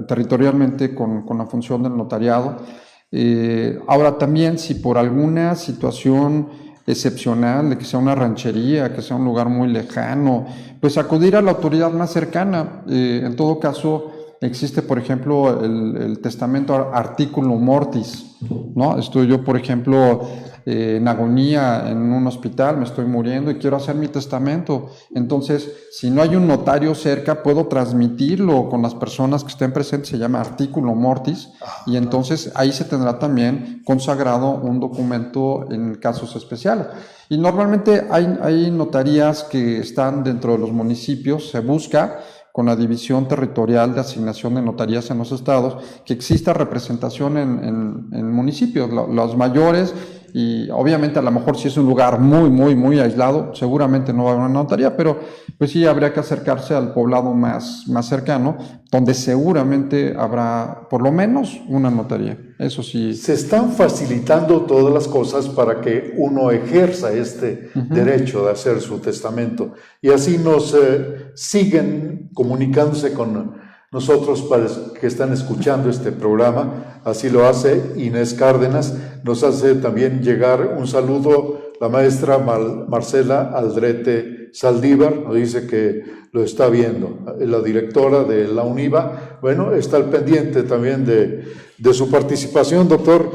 territorialmente con la función del notariado. Ahora también, si por alguna situación excepcional, de que sea una ranchería, que sea un lugar muy lejano, pues acudir a la autoridad más cercana. En todo caso, existe, por ejemplo, el testamento articulum mortis, ¿no? Estoy yo, por ejemplo, en agonía en un hospital, me estoy muriendo y quiero hacer mi testamento. Entonces, si no hay un notario cerca, puedo transmitirlo con las personas que estén presentes, se llama articulum mortis, y entonces ahí se tendrá también consagrado un documento en casos especiales. Y normalmente hay notarías que están dentro de los municipios, se busca con la división territorial de asignación de notarías en los estados, que exista representación en municipios, los mayores, y obviamente a lo mejor si es un lugar muy aislado, seguramente no va a haber una notaría, pero pues sí habría que acercarse al poblado más cercano, donde seguramente habrá por lo menos una notaría, eso sí. Se están facilitando todas las cosas para que uno ejerza este derecho de hacer su testamento, y así nos siguen comunicándose con nosotros para que están escuchando este programa. Así lo hace Inés Cárdenas, nos hace también llegar un saludo la maestra Marcela Aldrete Saldívar, nos dice que lo está viendo, la directora de la UNIVA, bueno, está al pendiente también de su participación, doctor.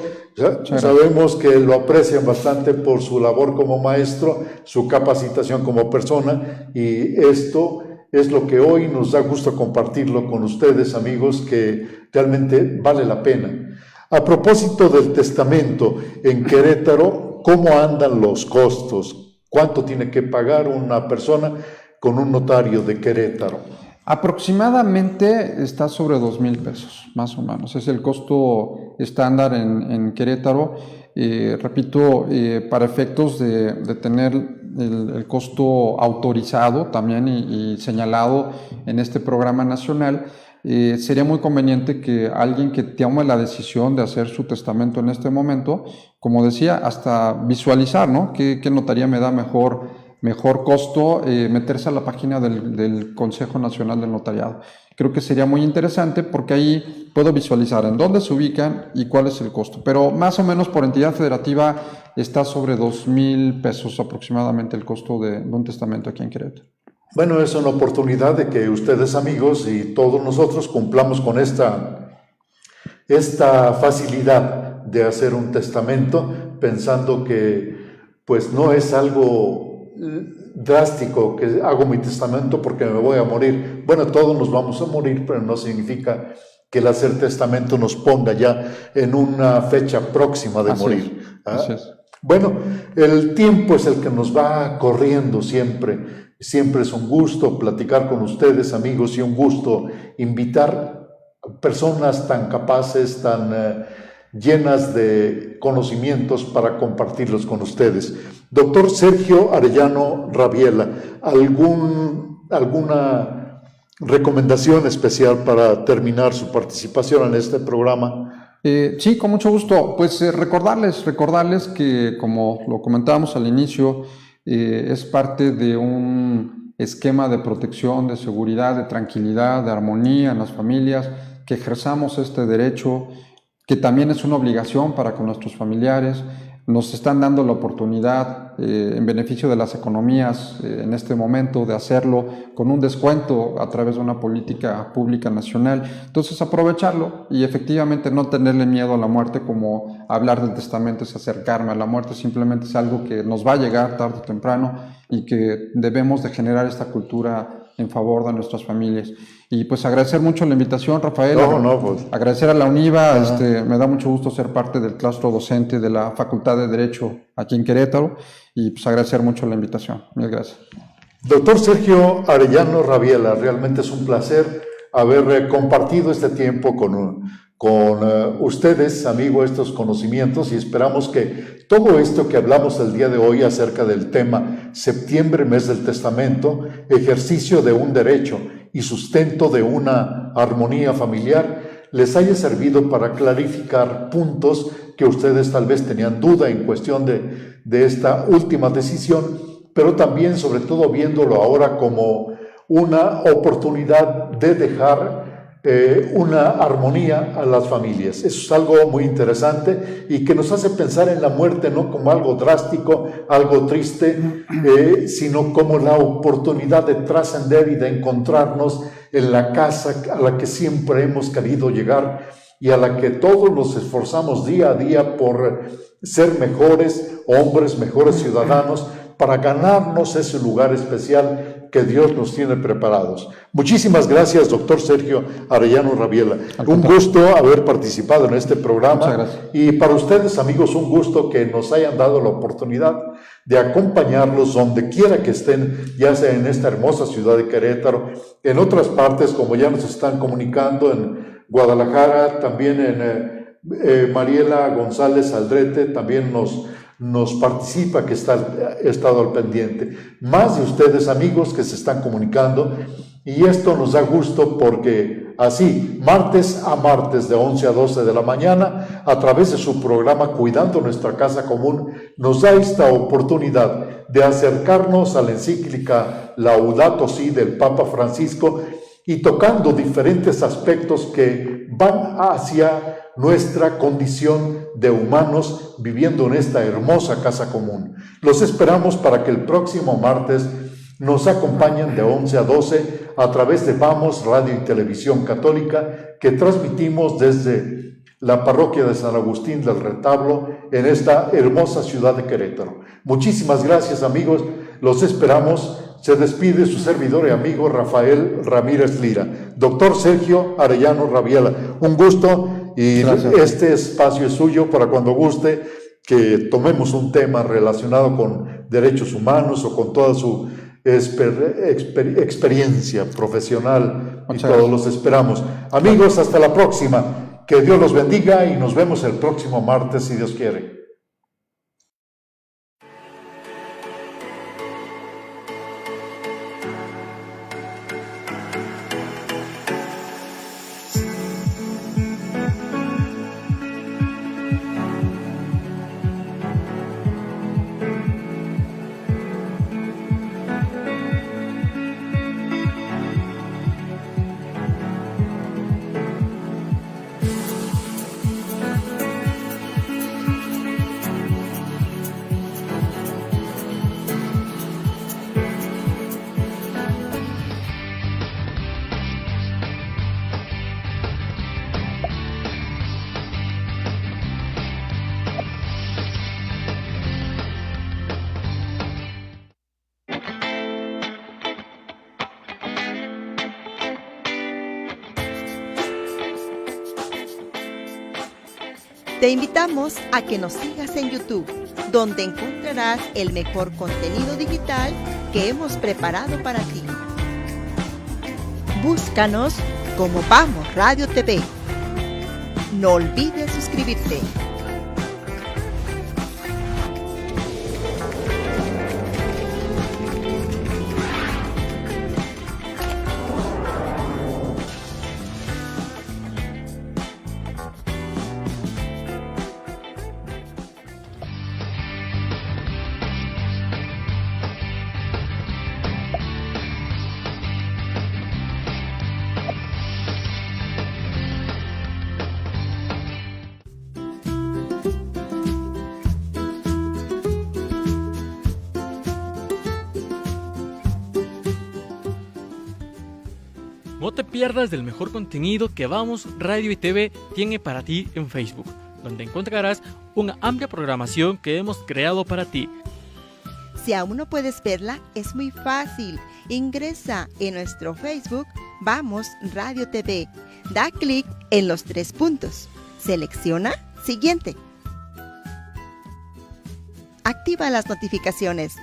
Sabemos que lo aprecian bastante por su labor como maestro, su capacitación como persona, y esto es lo que hoy nos da gusto compartirlo con ustedes, amigos, que realmente vale la pena. A propósito del testamento, en Querétaro, ¿cómo andan los costos? ¿Cuánto tiene que pagar una persona con un notario de Querétaro? Aproximadamente está sobre 2,000 pesos, más o menos. Es el costo estándar en Querétaro. Repito, para efectos de tener el costo autorizado también y señalado en este programa nacional, sería muy conveniente que alguien que tome la decisión de hacer su testamento en este momento, como decía, hasta visualizar, ¿no? ¿Qué notaría me da mejor costo? Meterse a la página del Consejo Nacional del Notariado. Creo que sería muy interesante porque ahí puedo visualizar en dónde se ubican y cuál es el costo. Pero más o menos por entidad federativa está sobre 2,000 pesos aproximadamente el costo de un testamento aquí en Querétaro. Bueno, es una oportunidad de que ustedes, amigos, y todos nosotros cumplamos con esta facilidad de hacer un testamento, pensando que pues no es algo drástico, que hago mi testamento porque me voy a morir. Bueno, todos nos vamos a morir, pero no significa que el hacer testamento nos ponga ya en una fecha próxima de morir. Así es. Bueno, el tiempo es el que nos va corriendo siempre. Siempre es un gusto platicar con ustedes, amigos, y un gusto invitar personas tan capaces, tan llenas de conocimientos para compartirlos con ustedes. Doctor Sergio Arellano Rabiela, ¿alguna recomendación especial para terminar su participación en este programa? Sí, con mucho gusto. Pues recordarles que, como lo comentábamos al inicio, es parte de un esquema de protección, de seguridad, de tranquilidad, de armonía en las familias, que ejerzamos este derecho, que también es una obligación para con nuestros familiares. Nos están dando la oportunidad, en beneficio de las economías, en este momento, de hacerlo con un descuento a través de una política pública nacional. Entonces, aprovecharlo y efectivamente no tenerle miedo a la muerte, como hablar del testamento es acercarme a la muerte, simplemente es algo que nos va a llegar tarde o temprano y que debemos de generar esta cultura en favor de nuestras familias. Y pues agradecer mucho la invitación, Rafael. Pues. Agradecer a la UNIVA, me da mucho gusto ser parte del claustro docente de la Facultad de Derecho aquí en Querétaro, y pues agradecer mucho la invitación. Mil gracias. Doctor Sergio Arellano Rabiela, realmente es un placer haber compartido este tiempo con ustedes, amigo, estos conocimientos, y esperamos que todo esto que hablamos el día de hoy acerca del tema Septiembre, mes del testamento, ejercicio de un derecho y sustento de una armonía familiar, les haya servido para clarificar puntos que ustedes tal vez tenían duda en cuestión de esta última decisión, pero también, sobre todo, viéndolo ahora como una oportunidad de dejar una armonía a las familias. Eso es algo muy interesante y que nos hace pensar en la muerte no como algo drástico, algo triste, sino como la oportunidad de trascender y de encontrarnos en la casa a la que siempre hemos querido llegar y a la que todos nos esforzamos día a día por ser mejores hombres, mejores ciudadanos, para ganarnos ese lugar especial que Dios nos tiene preparados. Muchísimas gracias, doctor Sergio Arellano Rabiela. Un gusto haber participado en este programa. Muchas gracias. Y para ustedes, amigos, un gusto que nos hayan dado la oportunidad de acompañarlos donde quiera que estén, ya sea en esta hermosa ciudad de Querétaro, en otras partes, como ya nos están comunicando, en Guadalajara, también en Mariela González Aldrete, también nos participa, que ha estado al pendiente. Más de ustedes, amigos, que se están comunicando, y esto nos da gusto porque así, martes a martes de 11 a 12 de la mañana, a través de su programa Cuidando Nuestra Casa Común, nos da esta oportunidad de acercarnos a la encíclica Laudato Si del Papa Francisco y tocando diferentes aspectos que van hacia nuestra condición de humanos viviendo en esta hermosa casa común. Los esperamos para que el próximo martes nos acompañen de 11 a 12 a través de Vamos Radio y Televisión Católica, que transmitimos desde la parroquia de San Agustín del Retablo en esta hermosa ciudad de Querétaro. Muchísimas gracias, amigos, los esperamos. Se despide su servidor y amigo Rafael Ramírez Lira. Doctor Sergio Arellano Rabiela, un gusto, y gracias. Este espacio es suyo para cuando guste que tomemos un tema relacionado con derechos humanos o con toda su experiencia profesional. Muchas y todos gracias. Los esperamos. Amigos, hasta la próxima. Que Dios los bendiga y nos vemos el próximo martes, si Dios quiere. Te invitamos a que nos sigas en YouTube, donde encontrarás el mejor contenido digital que hemos preparado para ti. Búscanos como Vamos Radio TV. No olvides suscribirte. No te pierdas del mejor contenido que Vamos Radio y TV tiene para ti en Facebook, donde encontrarás una amplia programación que hemos creado para ti. Si aún no puedes verla, es muy fácil. Ingresa en nuestro Facebook Vamos Radio TV. Da clic en los 3 puntos. Selecciona Siguiente. Activa las notificaciones.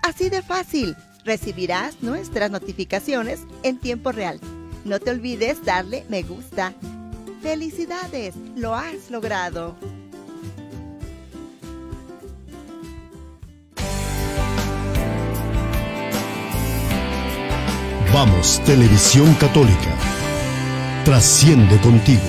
Así de fácil. Recibirás nuestras notificaciones en tiempo real. No te olvides darle me gusta. ¡Felicidades! ¡Lo has logrado! Vamos, Televisión Católica. Trasciende contigo.